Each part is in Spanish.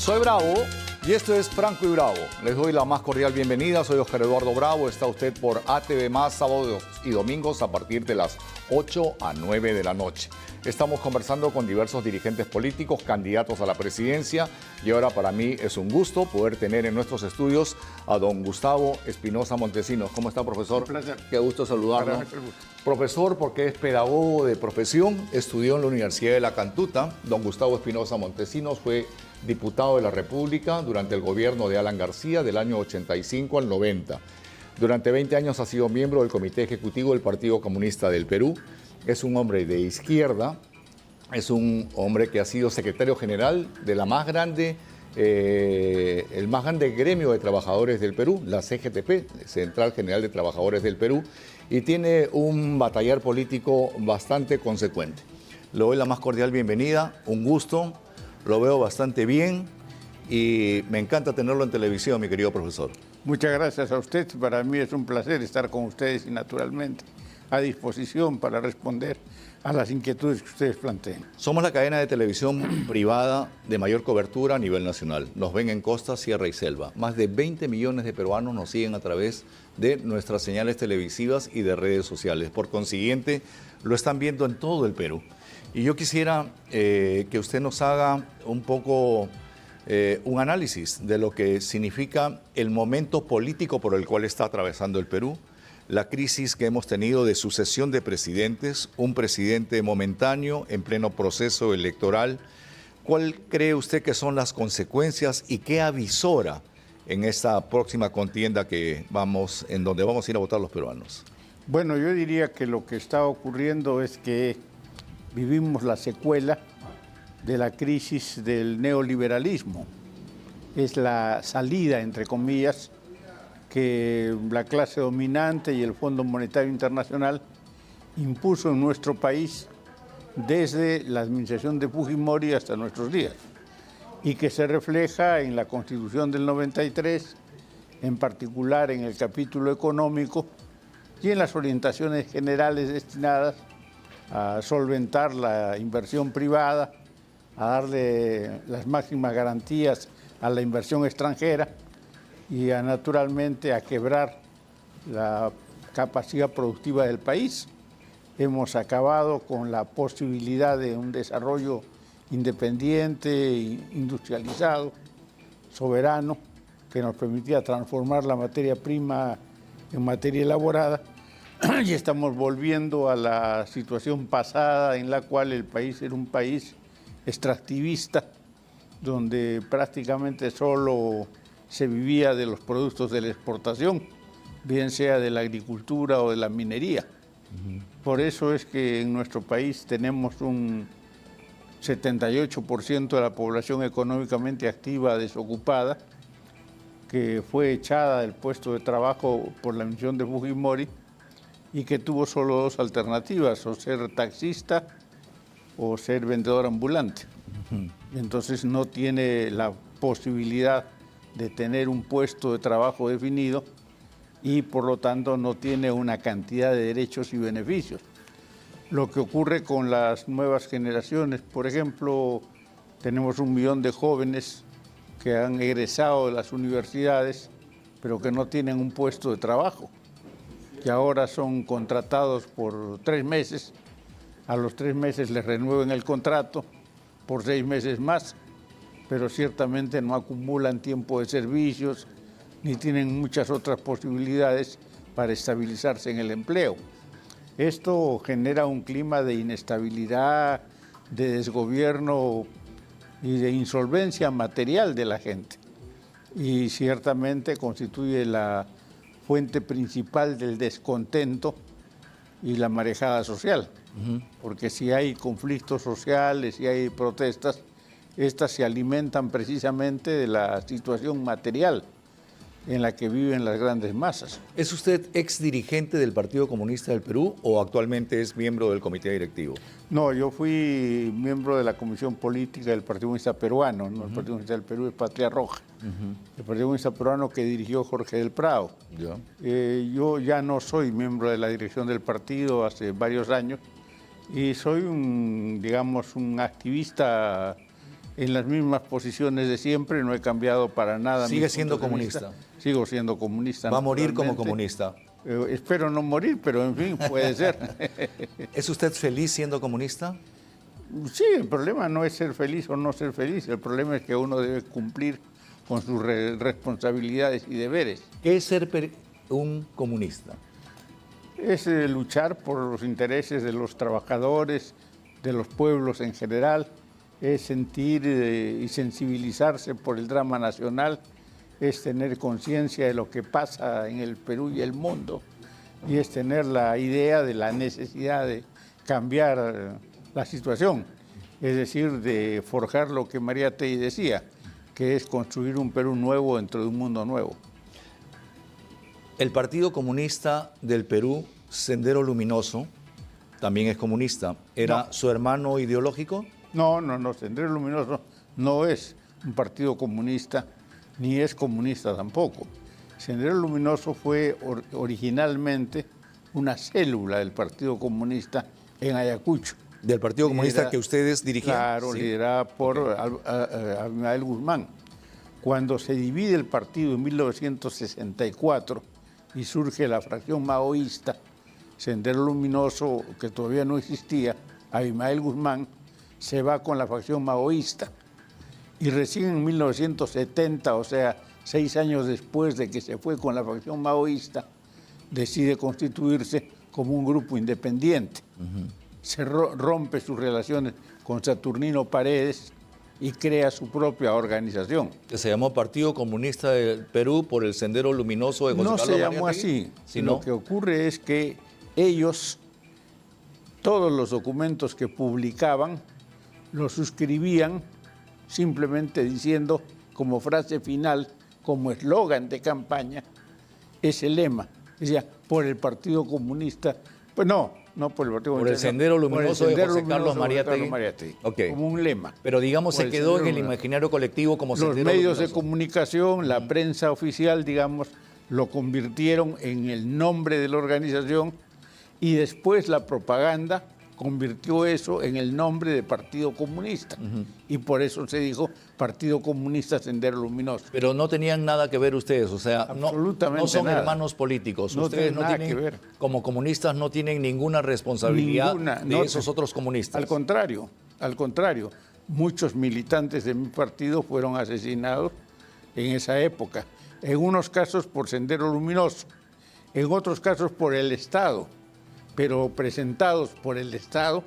Soy Bravo y esto es Franco y Bravo. Les doy la más cordial bienvenida. Soy Oscar Eduardo Bravo. Está usted por ATV+, sábados y domingos a partir de las 8 a 9 de la noche. Estamos conversando con diversos dirigentes políticos, candidatos a la presidencia, y ahora para mí es un gusto poder tener en nuestros estudios a don Gustavo Espinosa Montesinos. ¿Cómo está, profesor? Un placer. Qué gusto saludarlo. Profesor, porque es pedagogo de profesión, estudió en la Universidad de La Cantuta. Don Gustavo Espinosa Montesinos fue diputado de la República durante el gobierno de Alan García del año 85 al 90. Durante 20 años ha sido miembro del Comité Ejecutivo del Partido Comunista del Perú. Es un hombre de izquierda, es un hombre que ha sido secretario general de la más grande, el más grande gremio de trabajadores del Perú, la CGTP, Central General de Trabajadores del Perú, y tiene un batallar político bastante consecuente. Le doy la más cordial bienvenida, un gusto, lo veo bastante bien y me encanta tenerlo en televisión, mi querido profesor. Muchas gracias a usted, para mí es un placer estar con ustedes y naturalmente a disposición para responder a las inquietudes que ustedes planteen. Somos la cadena de televisión privada de mayor cobertura a nivel nacional. Nos ven en costa, sierra y selva. Más de 20 millones de peruanos nos siguen a través de nuestras señales televisivas y de redes sociales. Por consiguiente, lo están viendo en todo el Perú. Y yo quisiera que usted nos haga un poco un análisis de lo que significa el momento político por el cual está atravesando el Perú, la crisis que hemos tenido de sucesión de presidentes, un presidente momentáneo en pleno proceso electoral. ¿Cuál cree usted que son las consecuencias y qué avisora en esta próxima contienda en donde vamos a ir a votar los peruanos? Bueno, yo diría que lo que está ocurriendo es que vivimos la secuela de la crisis del neoliberalismo. Es la salida, entre comillas, que la clase dominante y el Fondo Monetario Internacional impuso en nuestro país desde la administración de Fujimori hasta nuestros días, y que se refleja en la Constitución del 93, en particular en el capítulo económico y en las orientaciones generales destinadas a solventar la inversión privada, a darle las máximas garantías a la inversión extranjera y naturalmente a quebrar la capacidad productiva del país. Hemos acabado con la posibilidad de un desarrollo independiente, industrializado, soberano, que nos permitía transformar la materia prima en materia elaborada, y estamos volviendo a la situación pasada en la cual el país era un país extractivista, donde prácticamente solo se vivía de los productos de la exportación, bien sea de la agricultura o de la minería. Por eso es que en nuestro país tenemos un 78% de la población económicamente activa desocupada, que fue echada del puesto de trabajo por la administración de Fujimori y que tuvo solo dos alternativas, o ser taxista o ser vendedor ambulante. Entonces no tiene la posibilidad de tener un puesto de trabajo definido y por lo tanto no tiene una cantidad de derechos y beneficios. Lo que ocurre con las nuevas generaciones, por ejemplo, tenemos 1 millón de jóvenes que han egresado de las universidades pero que no tienen un puesto de trabajo, que ahora son contratados por 3 meses, a los 3 meses les renuevan el contrato por 6 meses más, pero ciertamente no acumulan tiempo de servicios ni tienen muchas otras posibilidades para estabilizarse en el empleo. Esto genera un clima de inestabilidad, de desgobierno y de insolvencia material de la gente, y ciertamente constituye la fuente principal del descontento y la marejada social, porque si hay conflictos sociales, si hay protestas, estas se alimentan precisamente de la situación material en la que viven las grandes masas. ¿Es usted ex dirigente del Partido Comunista del Perú o actualmente es miembro del comité directivo? No, yo fui miembro de la Comisión Política del Partido Comunista Peruano, ¿no? El Partido Comunista del Perú es Patria Roja. El Partido Comunista Peruano que dirigió Jorge del Prado. Yo ya no soy miembro de la dirección del partido hace varios años y soy un activista en las mismas posiciones de siempre, no he cambiado para nada. ¿Sigue siendo comunista? Sigo siendo comunista. ¿Va a morir como comunista? Espero no morir, pero en fin, puede ser. ¿Es usted feliz siendo comunista? Sí, el problema no es ser feliz o no ser feliz, el problema es que uno debe cumplir con sus responsabilidades y deberes. ¿Qué es ser un comunista? Es luchar por los intereses de los trabajadores, de los pueblos en general, es sentir y sensibilizarse por el drama nacional, es tener conciencia de lo que pasa en el Perú y el mundo, y es tener la idea de la necesidad de cambiar la situación, es decir, de forjar lo que Mariátegui decía, que es construir un Perú nuevo dentro de un mundo nuevo. El Partido Comunista del Perú, Sendero Luminoso, también es comunista. ¿Era su hermano ideológico? No, Sendero Luminoso no es un partido comunista, ni es comunista tampoco. Sendero Luminoso fue originalmente una célula del Partido Comunista en Ayacucho. ¿Del Partido Comunista que ustedes dirigían? Claro, sí. Liderada por Abimael Guzmán. Cuando se divide el partido en 1964 y surge la fracción maoísta, Sendero Luminoso, que todavía no existía, Abimael Guzmán, se va con la facción maoísta. Y recién en 1970, o sea, 6 años después de que se fue con la facción maoísta, decide constituirse como un grupo independiente. Se rompe sus relaciones con Saturnino Paredes y crea su propia organización. Que se llamó Partido Comunista del Perú por el Sendero Luminoso de José Carlos Mariátegui. No se llamó así. Lo que ocurre es que ellos, todos los documentos que publicaban, los suscribían simplemente diciendo como frase final, como eslogan de campaña, ese lema. Decía, por el Partido Comunista, pues no por el Partido Comunista. Por el Sendero Luminoso de José Carlos Mariátegui. Okay. Como un lema. Pero digamos se quedó en el imaginario colectivo como Sendero Luminoso. Los medios de comunicación, la prensa oficial, digamos, lo convirtieron en el nombre de la organización y después la propaganda convirtió eso en el nombre de Partido Comunista. Y por eso se dijo Partido Comunista Sendero Luminoso. Pero no tenían nada que ver ustedes, o sea, no son nada. Hermanos políticos. No ustedes no tienen, que ver. Como comunistas, no tienen ninguna responsabilidad de esos otros comunistas. Al contrario, muchos militantes de mi partido fueron asesinados en esa época. En unos casos por Sendero Luminoso, en otros casos por el Estado, pero presentados por el Estado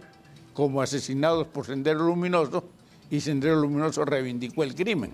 como asesinados por Sendero Luminoso, y Sendero Luminoso reivindicó el crimen.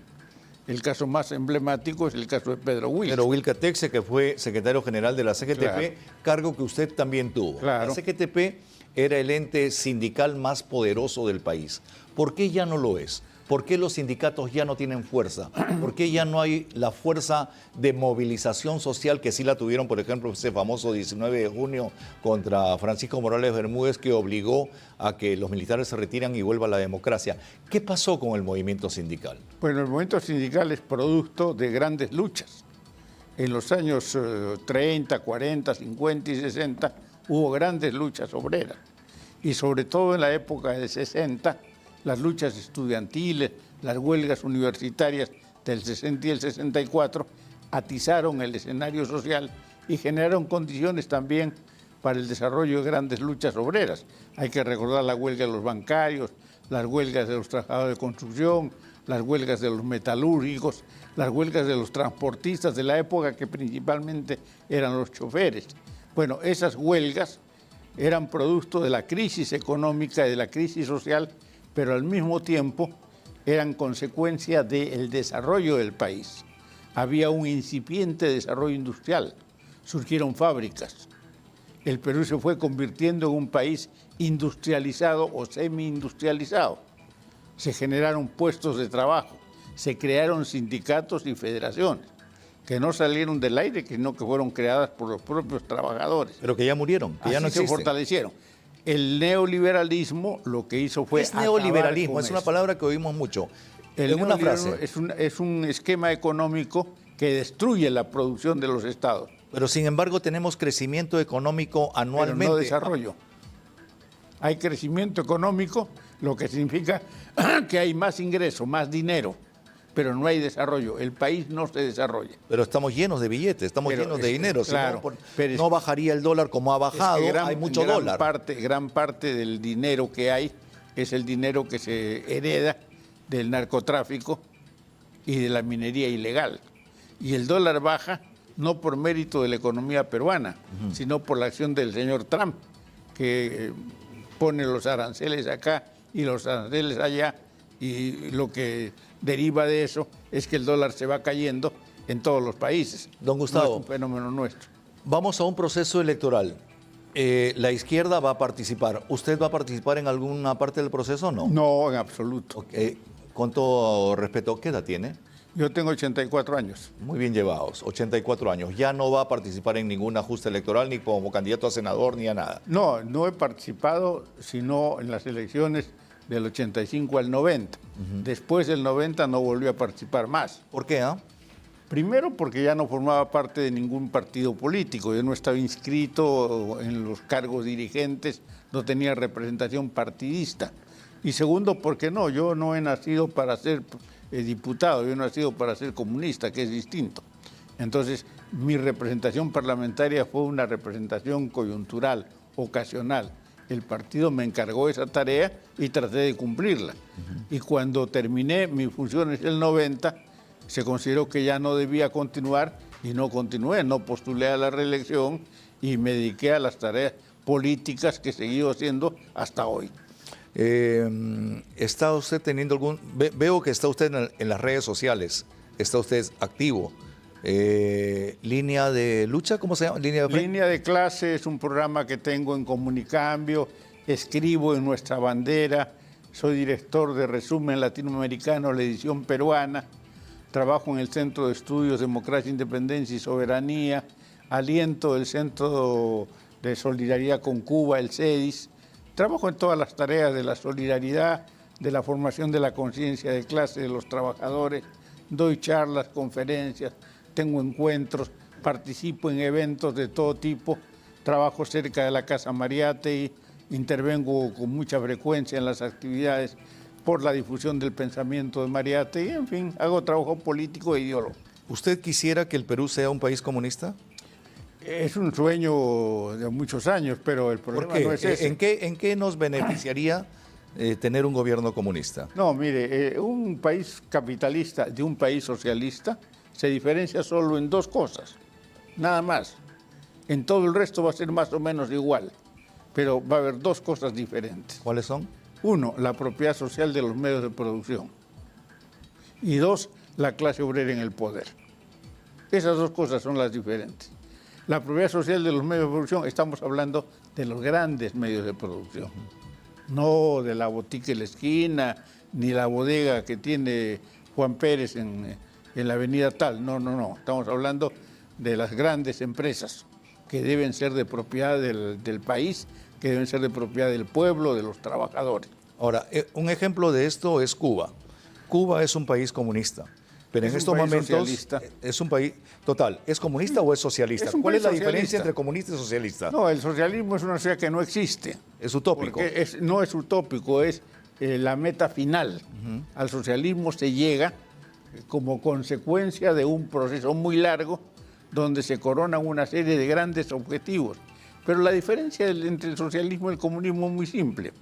El caso más emblemático es el caso de Pedro Wilca. Pedro Wilca Texe, que fue secretario general de la CGTP, claro. Cargo que usted también tuvo. Claro. La CGTP era el ente sindical más poderoso del país. ¿Por qué ya no lo es? ¿Por qué los sindicatos ya no tienen fuerza? ¿Por qué ya no hay la fuerza de movilización social que sí la tuvieron, por ejemplo, ese famoso 19 de junio contra Francisco Morales Bermúdez, que obligó a que los militares se retiran y vuelva la democracia? ¿Qué pasó con el movimiento sindical? Bueno, el movimiento sindical es producto de grandes luchas. En los años 30, 40, 50 y 60 hubo grandes luchas obreras. Y sobre todo en la época de 60, las luchas estudiantiles, las huelgas universitarias del 60 y el 64 atizaron el escenario social y generaron condiciones también para el desarrollo de grandes luchas obreras. Hay que recordar la huelga de los bancarios, las huelgas de los trabajadores de construcción, las huelgas de los metalúrgicos, las huelgas de los transportistas de la época, que principalmente eran los choferes. Bueno, esas huelgas eran producto de la crisis económica y de la crisis social, pero al mismo tiempo eran consecuencia del desarrollo del país. Había un incipiente desarrollo industrial, surgieron fábricas. El Perú se fue convirtiendo en un país industrializado o semi-industrializado. Se generaron puestos de trabajo, se crearon sindicatos y federaciones, que no salieron del aire, sino que fueron creadas por los propios trabajadores. Pero que ya murieron, que ya no existen. Se fortalecieron. El neoliberalismo lo que hizo fue... Es neoliberalismo, es una palabra que oímos mucho. En una frase. Es un esquema económico que destruye la producción de los estados. Pero sin embargo tenemos crecimiento económico anualmente. Pero no desarrollo. Hay crecimiento económico, lo que significa que hay más ingreso, más dinero, pero no hay desarrollo. El país no se desarrolla. Pero estamos llenos de billetes, estamos llenos de dinero. Claro, si no, no bajaría el dólar como ha bajado, hay mucho dólar. Gran parte del dinero que hay es el dinero que se hereda del narcotráfico y de la minería ilegal. Y el dólar baja no por mérito de la economía peruana, sino por la acción del señor Trump, que pone los aranceles acá y los aranceles allá, y lo que deriva de eso es que el dólar se va cayendo en todos los países. Don Gustavo, no es un fenómeno nuestro. Vamos a un proceso electoral. La izquierda va a participar. ¿Usted va a participar en alguna parte del proceso o no? No, en absoluto. Con todo respeto, ¿qué edad tiene? Yo tengo 84 años. Muy bien llevados, 84 años. ¿Ya no va a participar en ningún ajuste electoral, ni como candidato a senador, ni a nada? No, no he participado, sino en las elecciones del 85 al 90. Después del 90 no volví a participar más. ¿Por qué? Primero porque ya no formaba parte de ningún partido político. Yo no estaba inscrito en los cargos dirigentes, no tenía representación partidista. Y segundo porque yo no he nacido para ser diputado, yo he nacido para ser comunista, que es distinto. Entonces, mi representación parlamentaria fue una representación coyuntural, ocasional. El partido me encargó esa tarea y traté de cumplirla. Y cuando terminé mis funciones en el 90, se consideró que ya no debía continuar y no continué, no postulé a la reelección y me dediqué a las tareas políticas que he seguido haciendo hasta hoy. ¿Está usted teniendo veo que está usted en las redes sociales, está usted activo. ¿Línea de lucha? ¿Cómo se llama? Línea de clase es un programa que tengo en Comunicambio, escribo en Nuestra Bandera, soy director de Resumen Latinoamericano, la edición peruana, trabajo en el Centro de Estudios Democracia, Independencia y Soberanía, aliento el Centro de Solidaridad con Cuba, el CEDIS. Trabajo en todas las tareas de la solidaridad, de la formación de la conciencia de clase de los trabajadores, doy charlas, conferencias, tengo encuentros, participo en eventos de todo tipo, trabajo cerca de la Casa Mariátegui, intervengo con mucha frecuencia en las actividades por la difusión del pensamiento de Mariátegui, en fin, hago trabajo político e ideológico. ¿Usted quisiera que el Perú sea un país comunista? Es un sueño de muchos años, pero el problema no es ese. ¿En qué nos beneficiaría tener un gobierno comunista? No, mire, un país capitalista de un país socialista se diferencia solo en dos cosas, nada más. En todo el resto va a ser más o menos igual, pero va a haber dos cosas diferentes. ¿Cuáles son? Uno, la propiedad social de los medios de producción. Y dos, la clase obrera en el poder. Esas dos cosas son las diferentes. La propiedad social de los medios de producción, estamos hablando de los grandes medios de producción, no de la botica en la esquina, ni la bodega que tiene Juan Pérez en la avenida tal, no, estamos hablando de las grandes empresas que deben ser de propiedad del país, que deben ser de propiedad del pueblo, de los trabajadores. Ahora, un ejemplo de esto es Cuba. Cuba es un país comunista. Pero en estos momentos socialista. Es un país total. ¿Es comunista o es socialista? ¿Cuál es la diferencia entre comunista y socialista? No, el socialismo es una sociedad que no existe. Es utópico. No es utópico, es la meta final. Al socialismo se llega como consecuencia de un proceso muy largo donde se coronan una serie de grandes objetivos. Pero la diferencia entre el socialismo y el comunismo es muy simple.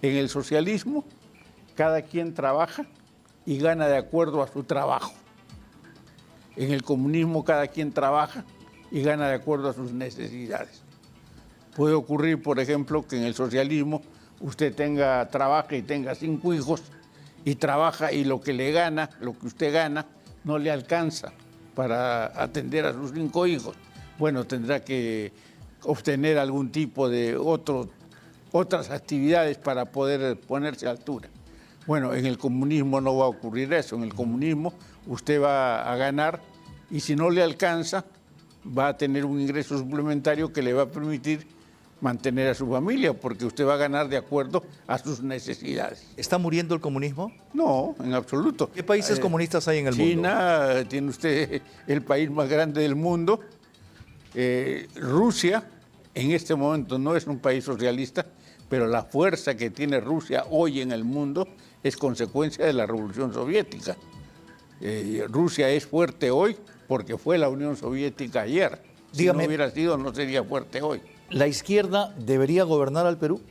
En el socialismo, cada quien trabaja y gana de acuerdo a su trabajo. En el comunismo cada quien trabaja y gana de acuerdo a sus necesidades. Puede ocurrir, por ejemplo, que en el socialismo usted trabaja y tenga 5 hijos y trabaja y lo que usted gana, no le alcanza para atender a sus 5 hijos. Bueno, tendrá que obtener algún tipo de otras actividades para poder ponerse a altura. Bueno, en el comunismo no va a ocurrir eso. En el comunismo usted va a ganar y si no le alcanza, va a tener un ingreso suplementario que le va a permitir mantener a su familia, porque usted va a ganar de acuerdo a sus necesidades. ¿Está muriendo el comunismo? No, en absoluto. ¿Qué países comunistas hay en el mundo? China, tiene usted el país más grande del mundo. Rusia, en este momento no es un país socialista, pero la fuerza que tiene Rusia hoy en el mundo es consecuencia de la Revolución Soviética. Rusia es fuerte hoy porque fue la Unión Soviética ayer. Si Dígame, no hubiera sido, no sería fuerte hoy. ¿la izquierda debería gobernar al Perú?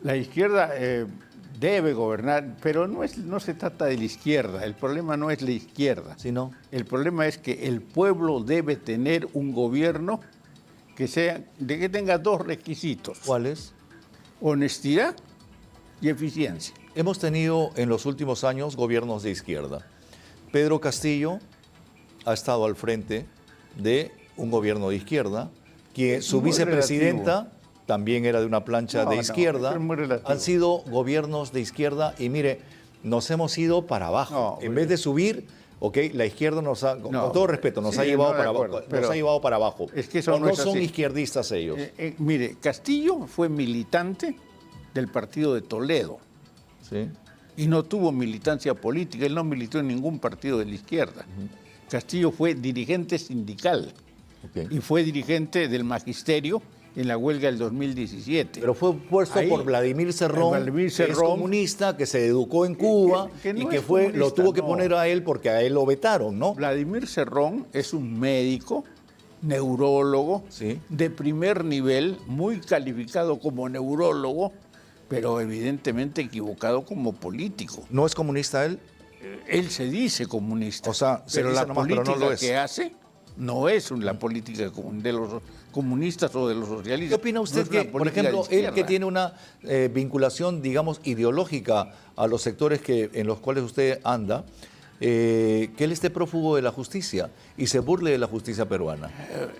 La izquierda debe gobernar, pero no se trata de la izquierda. El problema no es la izquierda. Si no. El problema es que el pueblo debe tener un gobierno que tenga dos requisitos: ¿Cuáles? honestidad y eficiencia. Hemos tenido en los últimos años gobiernos de izquierda. Pedro Castillo ha estado al frente de un gobierno de izquierda, que su Muy vicepresidenta también era de una plancha de izquierda. es muy relativo. Han sido gobiernos de izquierda y mire, nos hemos ido para abajo. En vez de subir, la izquierda nos ha, con todo respeto, nos ha llevado para abajo. Nos ha llevado para abajo. Es que eso no es son así. izquierdistas ellos. Mire, Castillo fue militante del partido de Toledo ¿Sí? y no tuvo militancia política. Él no militó en ningún partido de la izquierda. Castillo fue dirigente sindical y fue dirigente del magisterio en la huelga del 2017. Pero fue puesto por Vladimir Cerrón, que es comunista, que se educó en Cuba que no y que es comunista, lo tuvo que no. poner a él porque a él lo vetaron, ¿no? Vladimir Cerrón es un médico, neurólogo, Sí. de primer nivel, muy calificado como neurólogo, pero evidentemente equivocado como político. ¿No es comunista él? Él se dice comunista, O sea, se pero dice la nomás, pero política no lo es. que hace no es la política de los comunistas o de los socialistas. ¿Qué opina usted No es una que, por política de ejemplo, él que izquierda. tiene una vinculación, digamos, ideológica a los sectores en los cuales usted anda, que él esté prófugo de la justicia y se burle de la justicia peruana?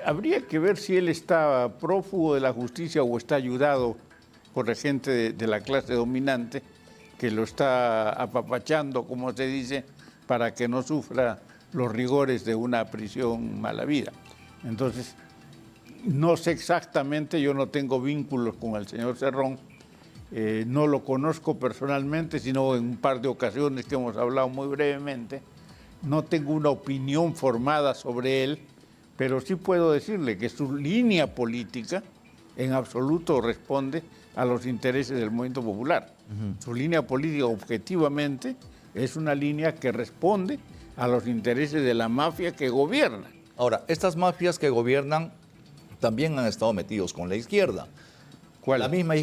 Habría que ver si él está prófugo de la justicia o está ayudado por la gente de la clase dominante que lo está apapachando, como se dice, para que no sufra los rigores de una prisión mala vida. Entonces, no sé exactamente, yo no tengo vínculos con el señor Cerrón, no lo conozco personalmente, sino en un par de ocasiones que hemos hablado muy brevemente. No tengo una opinión formada sobre él, pero sí puedo decirle que su línea política en absoluto responde a los intereses del movimiento popular. Su línea política objetivamente es una línea que responde a los intereses de la mafia que gobierna. Ahora, estas mafias que gobiernan también han estado metidos con la izquierda. ¿Cuál? La misma,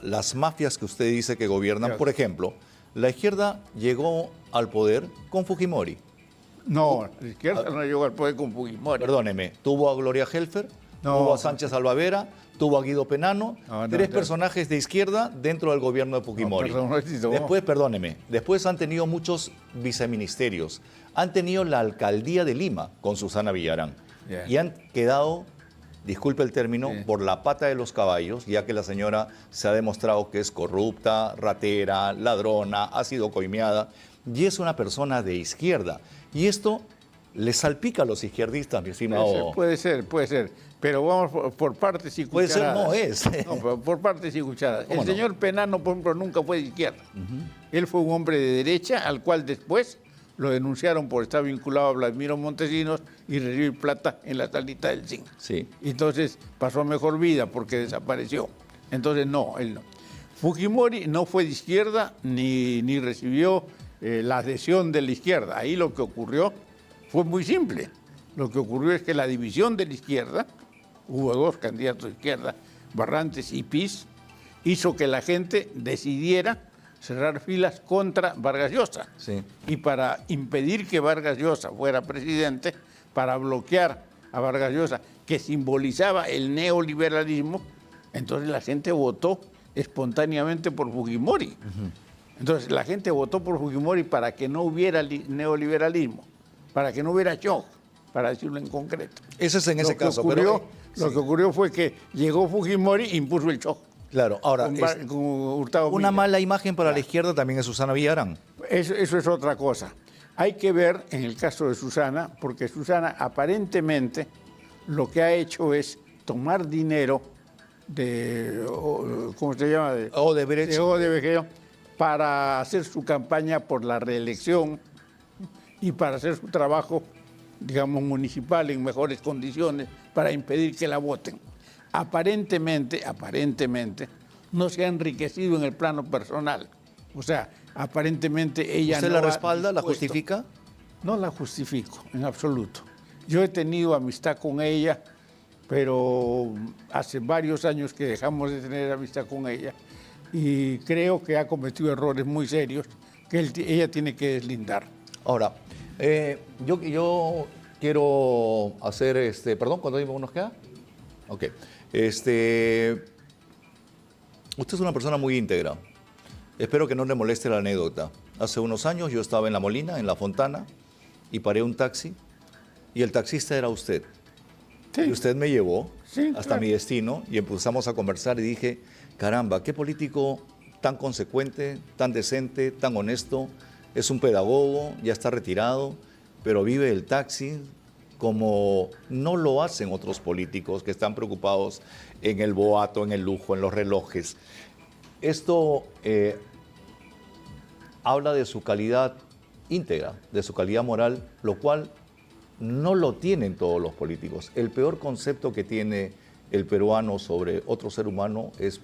las mafias que usted dice que gobiernan, Claro. por ejemplo, la izquierda llegó al poder con Fujimori. No, la izquierda no llegó al poder con Fujimori. Perdóneme, tuvo a Gloria Helfer, No. tuvo a Sánchez Alvavera, tuvo a Guido Penano, No, tres no. personajes de izquierda dentro del gobierno de Fujimori. No, perdón, no. Después, perdóneme, después han tenido muchos viceministerios. Han tenido la alcaldía de Lima con Susana Villarán. Yeah. Y han quedado, disculpe el término, Sí. por la pata de los caballos, ya que la señora se ha demostrado que es corrupta, ratera, ladrona, ha sido coimeada y es una persona de izquierda. Y esto le salpica a los izquierdistas, mi estimado. Puede ser. Pero vamos por partes y Puede ser, cucharadas. no es. No, pero por partes y cucharadas. ¿Cómo El no? señor Penano, por ejemplo, nunca fue de izquierda. Él fue un hombre de derecha, al cual después lo denunciaron por estar vinculado a Vladimiro Montesinos y recibir plata en la salita del zinc. Sí. Entonces pasó a mejor vida porque desapareció. Entonces no, él no. Fujimori no fue de izquierda ni recibió la adhesión de la izquierda. Ahí lo que ocurrió fue muy simple. Lo que ocurrió es que la división de la izquierda, hubo dos candidatos de izquierda, Barrantes y PIS, hizo que la gente decidiera cerrar filas contra Vargas Llosa. Sí. Y para impedir que Vargas Llosa fuera presidente, para bloquear a Vargas Llosa, que simbolizaba el neoliberalismo, entonces la gente votó espontáneamente por Fujimori. Entonces la gente votó por Fujimori para que no hubiera neoliberalismo, para que no hubiera shock, para decirlo en concreto. Ese es en ese caso. Lo que ocurrió fue que llegó Fujimori e impuso el shock. Claro, ahora, Con Hurtado una Milla. mala imagen para la izquierda también es Susana Villarán. Eso es otra cosa. Hay que ver en el caso de Susana, porque Susana aparentemente lo que ha hecho es tomar dinero de, ¿cómo se llama? Odebrecht. De Odebrecht para hacer su campaña por la reelección y para hacer su trabajo, digamos, municipal en mejores condiciones para impedir que la voten. Aparentemente, no se ha enriquecido en el plano personal. O sea, aparentemente ella ¿Usted no la ha respalda, la dispuesto. justifica? No la justifico, en absoluto. Yo he tenido amistad con ella, pero hace varios años que dejamos de tener amistad con ella y creo que ha cometido errores muy serios que ella tiene que deslindar. Ahora, yo quiero hacer, perdón, ¿cuánto tiempo nos queda? Ok. Usted es una persona muy íntegra. Espero que no le moleste la anécdota. Hace unos años yo estaba en La Molina, en La Fontana, y paré un taxi, y el taxista era usted. Sí. Y usted me llevó hasta claro. mi destino, y empezamos a conversar, y dije, caramba, qué político tan consecuente, tan decente, tan honesto. Es un pedagogo, ya está retirado, pero vive el taxi como no lo hacen otros políticos que están preocupados en el boato, en el lujo, en los relojes. Esto habla de su calidad íntegra, de su calidad moral, lo cual no lo tienen todos los políticos. El peor concepto que tiene el peruano sobre otro ser humano es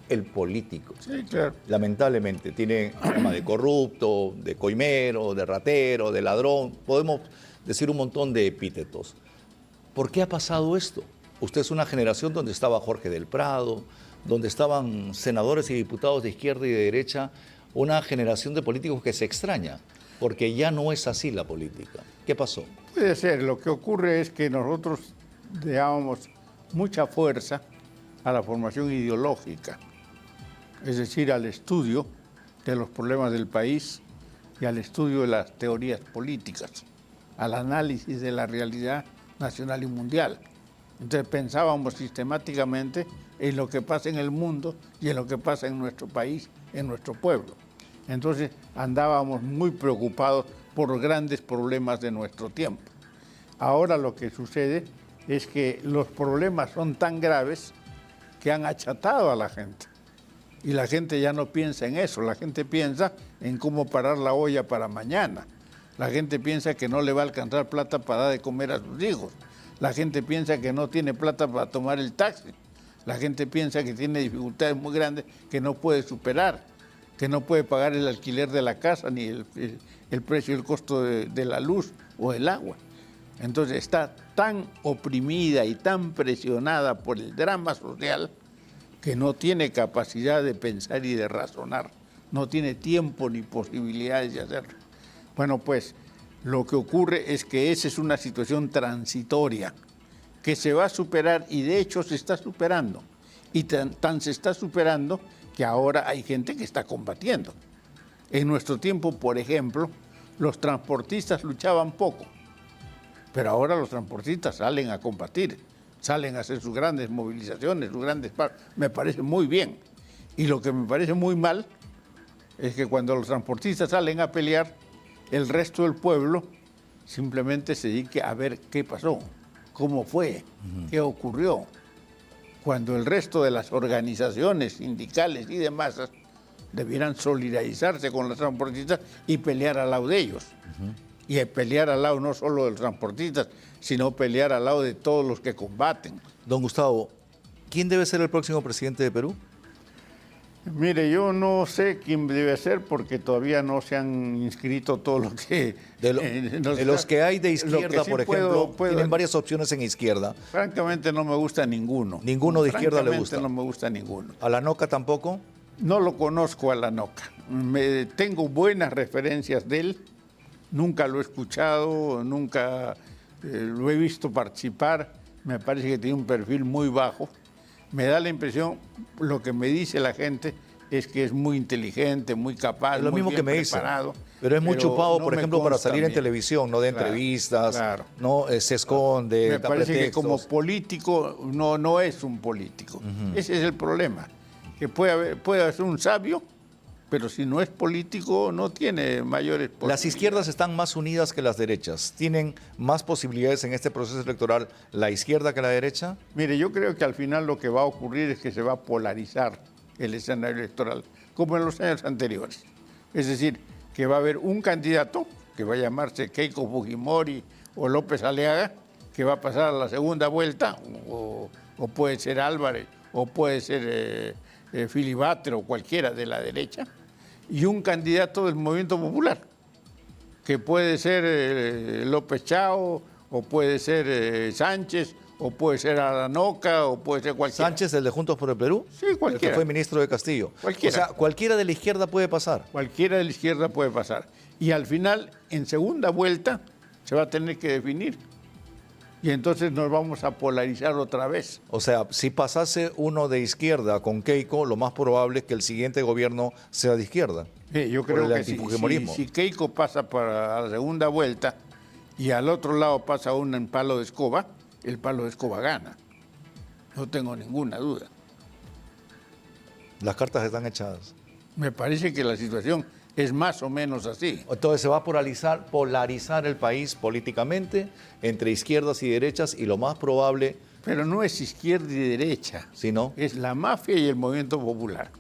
el político. Sí, claro. Lamentablemente, tiene fama de corrupto, de coimero, de ratero, de ladrón. Podemos decir un montón de epítetos. ¿Por qué ha pasado esto? Usted es una generación donde estaba Jorge del Prado, donde estaban senadores y diputados de izquierda y de derecha, una generación de políticos que se extraña, porque ya no es así la política. ¿Qué pasó? Puede ser. Lo que ocurre es que nosotros le dábamos mucha fuerza a la formación ideológica, es decir, al estudio de los problemas del país y al estudio de las teorías políticas, al análisis de la realidad nacional y mundial. Entonces pensábamos sistemáticamente en lo que pasa en el mundo y en lo que pasa en nuestro país, en nuestro pueblo. Entonces andábamos muy preocupados por los grandes problemas de nuestro tiempo. Ahora lo que sucede es que los problemas son tan graves que han achatado a la gente. Y la gente ya no piensa en eso, la gente piensa en cómo parar la olla para mañana. La gente piensa que no le va a alcanzar plata para dar de comer a sus hijos. La gente piensa que no tiene plata para tomar el taxi. La gente piensa que tiene dificultades muy grandes que no puede superar, que no puede pagar el alquiler de la casa ni el precio y el costo de la luz o el agua. Entonces está tan oprimida y tan presionada por el drama social que no tiene capacidad de pensar y de razonar, no tiene tiempo ni posibilidades de hacerlo. Bueno, pues lo que ocurre es que esa es una situación transitoria que se va a superar y de hecho se está superando. Y tan se está superando que ahora hay gente que está combatiendo. En nuestro tiempo, por ejemplo, los transportistas luchaban poco, pero ahora los transportistas salen a combatir, salen a hacer sus grandes movilizaciones, sus grandes paros. Me parece muy bien. Y lo que me parece muy mal es que cuando los transportistas salen a pelear, el resto del pueblo simplemente se dedique a ver qué pasó, cómo fue, qué ocurrió. Cuando el resto de las organizaciones sindicales y demás debieran solidarizarse con los transportistas y pelear al lado de ellos. Y pelear al lado no solo de los transportistas, sino pelear al lado de todos los que combaten. Don Gustavo, ¿quién debe ser el próximo presidente de Perú? Mire, yo no sé quién debe ser porque todavía no se han inscrito todos los que... De los que hay de izquierda, sí, por ejemplo, tienen varias opciones en izquierda. Francamente no me gusta ninguno. ¿Ninguno de izquierda le gusta? No me gusta ninguno. ¿A la Noca tampoco? No lo conozco a la Noca. Tengo buenas referencias de él. Nunca lo he escuchado, nunca lo he visto participar. Me parece que tiene un perfil muy bajo. Me da la impresión, lo que me dice la gente, es que es muy inteligente, muy capaz, es lo mismo muy bien que me preparado. Dicen. Pero es muy chupado, no por ejemplo, para salir en bien. televisión, no de entrevistas, claro. no se esconde, Me parece pretextos. que como político no es un político. Ese es el problema, que puede ser un sabio, pero si no es político no tiene mayores posibilidades. Las izquierdas están más unidas que las derechas. ¿Tienen más posibilidades en este proceso electoral la izquierda que la derecha? Mire, yo creo que al final lo que va a ocurrir es que se va a polarizar el escenario electoral, como en los años anteriores. Es decir, que va a haber un candidato, que va a llamarse Keiko Fujimori o López Aliaga, que va a pasar a la segunda vuelta, o puede ser Álvarez, o puede ser Filibater o cualquiera de la derecha, y un candidato del Movimiento Popular, que puede ser López Chao, o puede ser Sánchez, o puede ser Aranoca, o puede ser cualquiera. ¿Sánchez, el de Juntos por el Perú? Sí, cualquiera. El que fue ministro de Castillo. Cualquiera. O sea, cualquiera de la izquierda puede pasar. Cualquiera de la izquierda puede pasar. Y al final, en segunda vuelta, se va a tener que definir. Y entonces nos vamos a polarizar otra vez. O sea, si pasase uno de izquierda con Keiko, lo más probable es que el siguiente gobierno sea de izquierda. Sí, yo por creo el que antifujimorismo. si Keiko pasa para la segunda vuelta y al otro lado pasa un palo de escoba, el palo de escoba gana. No tengo ninguna duda. Las cartas están echadas. Me parece que la situación es más o menos así. Entonces se va a polarizar el país políticamente entre izquierdas y derechas y lo más probable, Pero no es izquierda y derecha. si no, Es la mafia y el movimiento popular.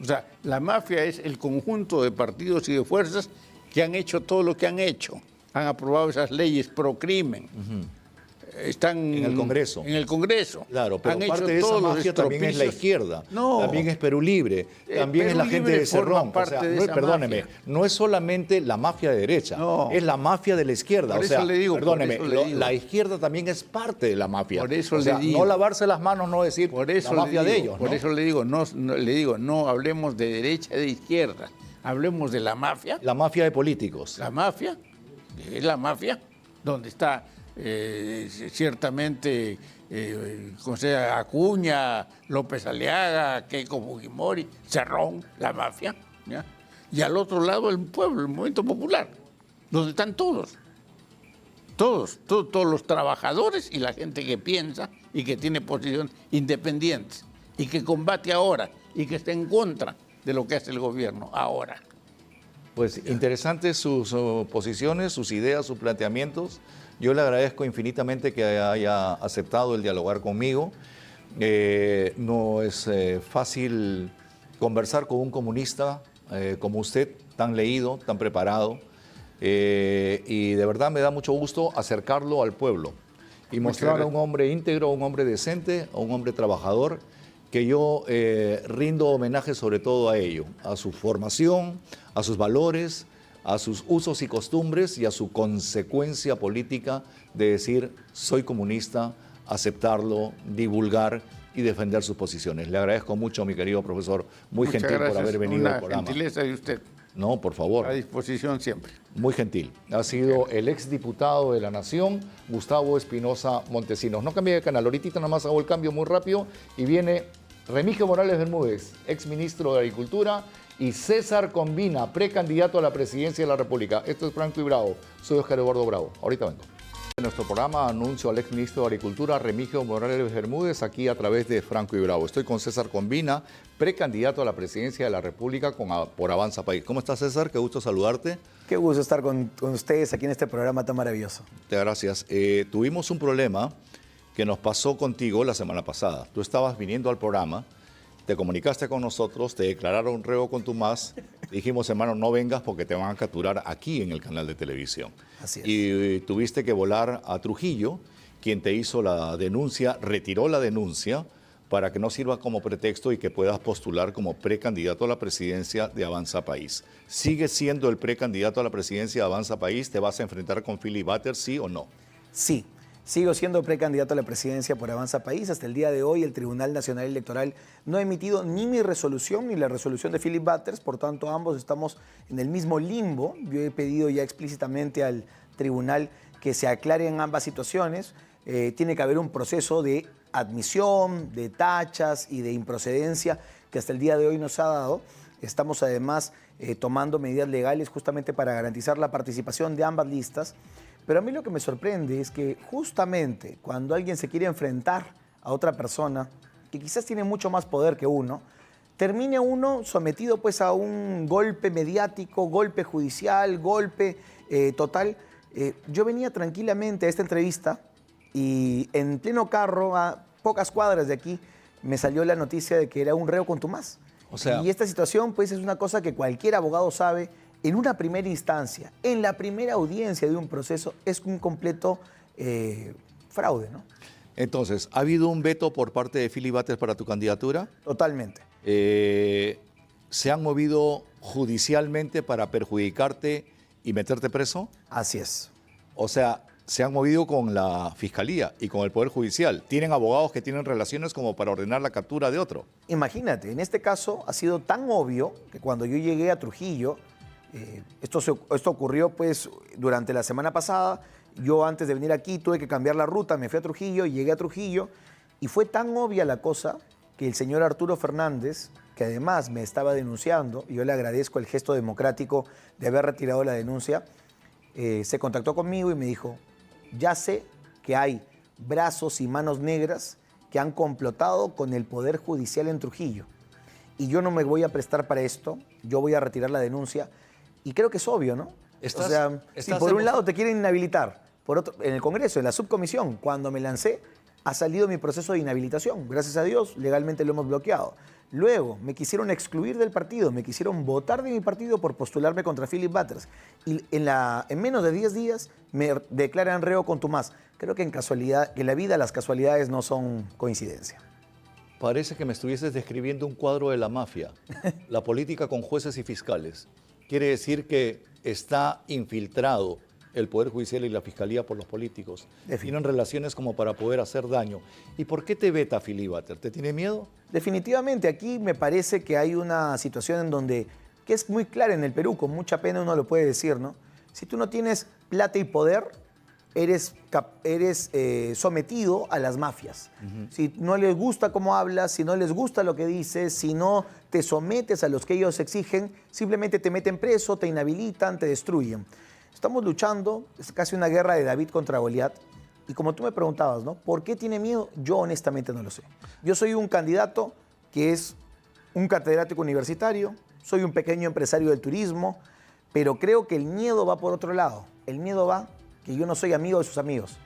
O sea, la mafia es el conjunto de partidos y de fuerzas que han hecho todo lo que han hecho. Han aprobado esas leyes pro crimen. Están en el Congreso. En el Congreso. Claro, pero Han parte hecho de esa todos los mafia también es la estropicios. izquierda, No. también es Perú Libre, también Perú es la gente Libre de forma Cerrón. O parte sea, de no, esa perdóneme, mafia. no es solamente la mafia de derecha, No. es la mafia de la izquierda. Por o sea, eso le digo, por perdóneme, eso le digo. la izquierda también es parte de la mafia. Por eso o sea, le digo. no lavarse las manos, no decir Por eso la mafia le digo, de ellos. por ¿no? eso le digo, no hablemos de derecha y de izquierda. Hablemos de la mafia. La mafia de políticos. La mafia, es la mafia, donde está ciertamente José Acuña, López Aliaga, Keiko Fujimori, Cerrón, la mafia, ¿ya? Y al otro lado el pueblo, el movimiento popular, donde están todos los trabajadores y la gente que piensa y que tiene posiciones independientes y que combate ahora y que está en contra de lo que hace el gobierno ahora. Pues interesantes sus posiciones, sus ideas, sus planteamientos. Yo le agradezco infinitamente que haya aceptado el dialogar conmigo. No es fácil conversar con un comunista como usted, tan leído, tan preparado. Y de verdad me da mucho gusto acercarlo al pueblo y mostrar a un hombre íntegro, a un hombre decente, a un hombre trabajador, que yo rindo homenaje sobre todo a ello, a su formación, a sus valores, a sus usos y costumbres y a su consecuencia política de decir soy comunista, aceptarlo, divulgar y defender sus posiciones. Le agradezco mucho, mi querido profesor, muy Muchas gentil gracias. por haber venido Una al programa. gentileza de usted. No, por favor. A disposición siempre. Muy gentil. Ha sido el exdiputado de la Nación, Gustavo Espinosa Montesinos. No cambie de canal, ahorita nada más hago el cambio muy rápido y viene Remigio Morales Bermúdez, exministro de Agricultura, y César Combina, precandidato a la presidencia de la República. Esto es Franco y Bravo. Soy Oscar Eduardo Bravo. Ahorita vengo. En nuestro programa anuncio al exministro de Agricultura, Remigio Morales Bermúdez, aquí a través de Franco y Bravo. Estoy con César Combina, precandidato a la presidencia de la República por Avanza País. ¿Cómo estás, César? Qué gusto saludarte. Qué gusto estar con ustedes aquí en este programa tan maravilloso. Muchas gracias. Tuvimos un problema que nos pasó contigo la semana pasada. Tú estabas viniendo al programa, te comunicaste con nosotros, te declararon reo contumaz, dijimos, hermano, no vengas porque te van a capturar aquí en el canal de televisión. Así es. Y tuviste que volar a Trujillo, quien te hizo la denuncia, retiró la denuncia para que no sirva como pretexto y que puedas postular como precandidato a la presidencia de Avanza País. ¿Sigues siendo el precandidato a la presidencia de Avanza País? ¿Te vas a enfrentar con Filibater, sí o no? Sí, sigo siendo precandidato a la presidencia por Avanza País. Hasta el día de hoy el Tribunal Nacional Electoral no ha emitido ni mi resolución ni la resolución de Philip Butters, por tanto ambos estamos en el mismo limbo. Yo he pedido ya explícitamente al tribunal que se aclaren ambas situaciones. Tiene que haber un proceso de admisión, de tachas y de improcedencia que hasta el día de hoy nos ha dado. Estamos además tomando medidas legales justamente para garantizar la participación de ambas listas. Pero a mí lo que me sorprende es que justamente cuando alguien se quiere enfrentar a otra persona que quizás tiene mucho más poder que uno, termine uno sometido pues a un golpe mediático, golpe judicial, golpe total. Yo venía tranquilamente a esta entrevista y en pleno carro, a pocas cuadras de aquí, me salió la noticia de que era un reo contumaz. O sea, y esta situación pues es una cosa que cualquier abogado sabe. En una primera instancia, en la primera audiencia de un proceso, es un completo fraude, ¿no? Entonces, ¿ha habido un veto por parte de Philip Butters para tu candidatura? Totalmente. ¿Se han movido judicialmente para perjudicarte y meterte preso? Así es. O sea, se han movido con la Fiscalía y con el Poder Judicial. ¿Tienen abogados que tienen relaciones como para ordenar la captura de otro? Imagínate, en este caso ha sido tan obvio que cuando yo llegué a Trujillo, esto ocurrió pues durante la semana pasada. Yo antes de venir aquí tuve que cambiar la ruta, me fui a Trujillo y llegué a Trujillo y fue tan obvia la cosa que el señor Arturo Fernández, que además me estaba denunciando, y yo le agradezco el gesto democrático de haber retirado la denuncia, se contactó conmigo y me dijo, ya sé que hay brazos y manos negras que han complotado con el Poder Judicial en Trujillo y yo no me voy a prestar para esto, yo voy a retirar la denuncia y creo que es obvio, ¿no? O sea, si por un lado te quieren inhabilitar, por otro, en el Congreso, en la subcomisión, cuando me lancé, ha salido mi proceso de inhabilitación. Gracias a Dios, legalmente lo hemos bloqueado. Luego, me quisieron excluir del partido, me quisieron votar de mi partido por postularme contra Philip Butters. Y en menos de 10 días me declaran reo contumaz. Creo que en la vida las casualidades no son coincidencia. Parece que me estuvieses describiendo un cuadro de la mafia, la política con jueces y fiscales. Quiere decir que está infiltrado el Poder Judicial y la Fiscalía por los políticos. Tienen relaciones como para poder hacer daño. ¿Y por qué te veta Philip Butters? ¿Te tiene miedo? Definitivamente, aquí me parece que hay una situación en donde, que es muy clara en el Perú, con mucha pena uno lo puede decir, ¿no? Si tú no tienes plata y poder, eres sometido a las mafias. Si no les gusta cómo hablas, si no les gusta lo que dices, si no te sometes a los que ellos exigen, simplemente te meten preso, te inhabilitan, te destruyen. Estamos luchando, es casi una guerra de David contra Goliat. Y como tú me preguntabas, ¿no? ¿Por qué tiene miedo? Yo honestamente no lo sé. Yo soy un candidato que es un catedrático universitario, soy un pequeño empresario del turismo, pero creo que el miedo va por otro lado. El miedo va que yo no soy amigo de sus amigos.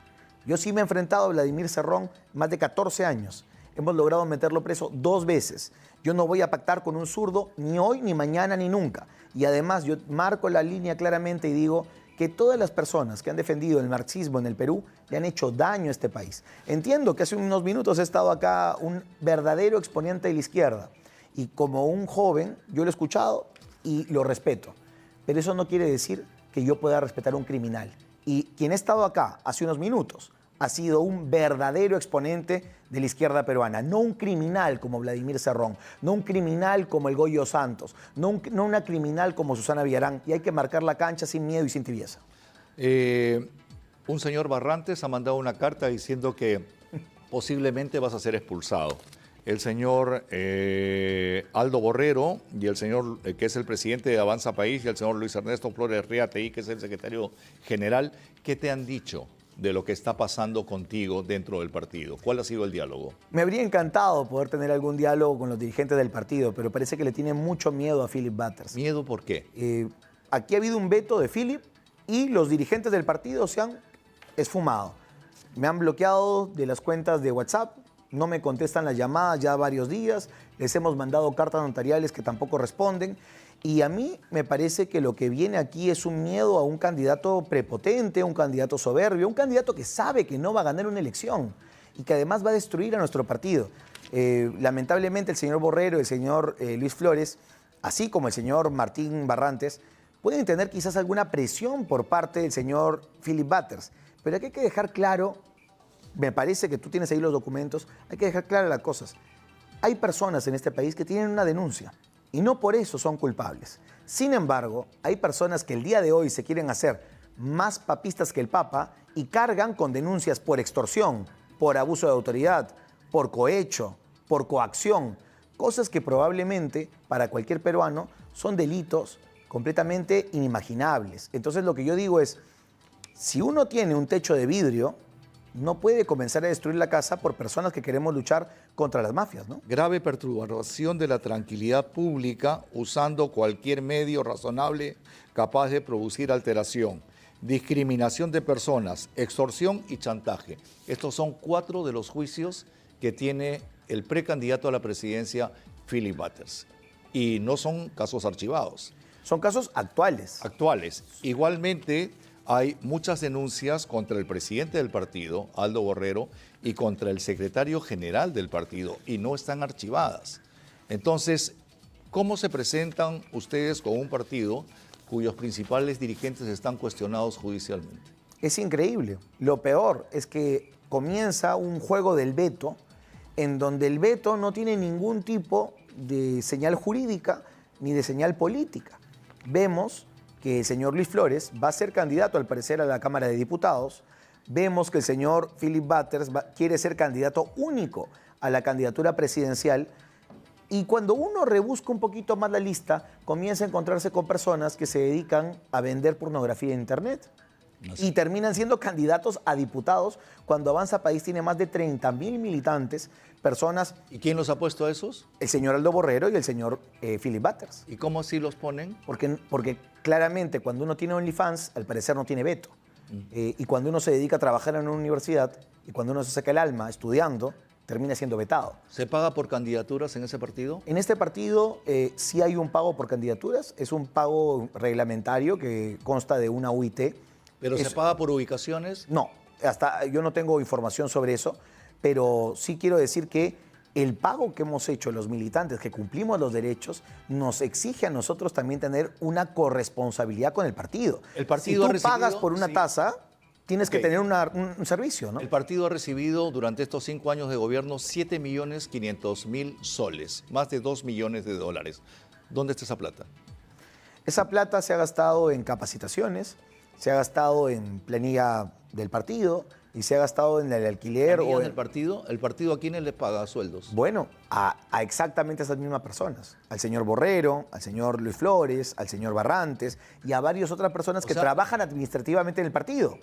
Yo sí me he enfrentado a Vladimir Cerrón más de 14 años. Hemos logrado meterlo preso 2 veces. Yo no voy a pactar con un zurdo ni hoy, ni mañana, ni nunca. Y además yo marco la línea claramente y digo que todas las personas que han defendido el marxismo en el Perú le han hecho daño a este país. Entiendo que hace unos minutos he estado acá un verdadero exponente de la izquierda. Y como un joven, yo lo he escuchado y lo respeto. Pero eso no quiere decir que yo pueda respetar a un criminal. Y quien ha estado acá hace unos minutos ha sido un verdadero exponente de la izquierda peruana, no un criminal como Vladimir Cerrón, no un criminal como el Goyo Santos, no una criminal como Susana Villarán, y hay que marcar la cancha sin miedo y sin tibieza. Un señor Barrantes ha mandado una carta diciendo que posiblemente vas a ser expulsado. El señor Aldo Borrero y el señor que es el presidente de Avanza País y el señor Luis Ernesto Flores Riategui, que es el secretario general, ¿qué te han dicho de lo que está pasando contigo dentro del partido? ¿Cuál ha sido el diálogo? Me habría encantado poder tener algún diálogo con los dirigentes del partido, pero parece que le tienen mucho miedo a Philip Butters. ¿Miedo por qué? Aquí ha habido un veto de Philip y los dirigentes del partido se han esfumado. Me han bloqueado de las cuentas de WhatsApp, no me contestan las llamadas ya varios días, les hemos mandado cartas notariales que tampoco responden. Y a mí me parece que lo que viene aquí es un miedo a un candidato prepotente, un candidato soberbio, un candidato que sabe que no va a ganar una elección y que además va a destruir a nuestro partido. Lamentablemente el señor Borrero, el señor Luis Flores, así como el señor Martín Barrantes, pueden tener quizás alguna presión por parte del señor Philip Butters. Pero aquí hay que dejar claro, me parece que tú tienes ahí los documentos, hay que dejar claras las cosas. Hay personas en este país que tienen una denuncia y no por eso son culpables. Sin embargo, hay personas que el día de hoy se quieren hacer más papistas que el Papa y cargan con denuncias por extorsión, por abuso de autoridad, por cohecho, por coacción, cosas que probablemente para cualquier peruano son delitos completamente inimaginables. Entonces lo que yo digo es, si uno tiene un techo de vidrio, no puede comenzar a destruir la casa por personas que queremos luchar contra las mafias, ¿no? Grave perturbación de la tranquilidad pública usando cualquier medio razonable capaz de producir alteración, discriminación de personas, extorsión y chantaje. Estos son 4 de los juicios que tiene el precandidato a la presidencia, Philip Butters. Y no son casos archivados. Son casos actuales. Actuales. Igualmente, hay muchas denuncias contra el presidente del partido, Aldo Borrero, y contra el secretario general del partido, y no están archivadas. Entonces, ¿cómo se presentan ustedes con un partido cuyos principales dirigentes están cuestionados judicialmente? Es increíble. Lo peor es que comienza un juego del veto, en donde el veto no tiene ningún tipo de señal jurídica ni de señal política. Vemos que el señor Luis Flores va a ser candidato, al parecer, a la Cámara de Diputados. Vemos que el señor Philip Butters quiere ser candidato único a la candidatura presidencial. Y cuando uno rebusca un poquito más la lista, comienza a encontrarse con personas que se dedican a vender pornografía en Internet. Y terminan siendo candidatos a diputados cuando Avanza País tiene más de 30.000 militantes, personas. ¿Y quién los ha puesto a esos? El señor Aldo Borrero y el señor Philip Butters. ¿Y cómo así los ponen? Porque claramente cuando uno tiene OnlyFans, al parecer no tiene veto. Y cuando uno se dedica a trabajar en una universidad y cuando uno se saca el alma estudiando, termina siendo vetado. ¿Se paga por candidaturas en ese partido? En este partido sí hay un pago por candidaturas, es un pago reglamentario que consta de una UIT. ¿Pero se paga por ubicaciones? No, yo no tengo información sobre eso, pero sí quiero decir que el pago que hemos hecho los militantes, que cumplimos los derechos, nos exige a nosotros también tener una corresponsabilidad con el partido. El partido si tú pagas por una tasa, tienes que tener un servicio, ¿no? El partido ha recibido durante estos 5 años de gobierno 7.500.000 soles, más de 2 millones de dólares. ¿Dónde está esa plata? Esa plata se ha gastado en capacitaciones, se ha gastado en planilla del partido y se ha gastado en el alquiler. ¿O en el partido? ¿El partido a quiénes le paga sueldos? Bueno, a exactamente esas mismas personas. Al señor Borrero, al señor Luis Flores, al señor Barrantes y a varias otras personas que trabajan administrativamente en el partido.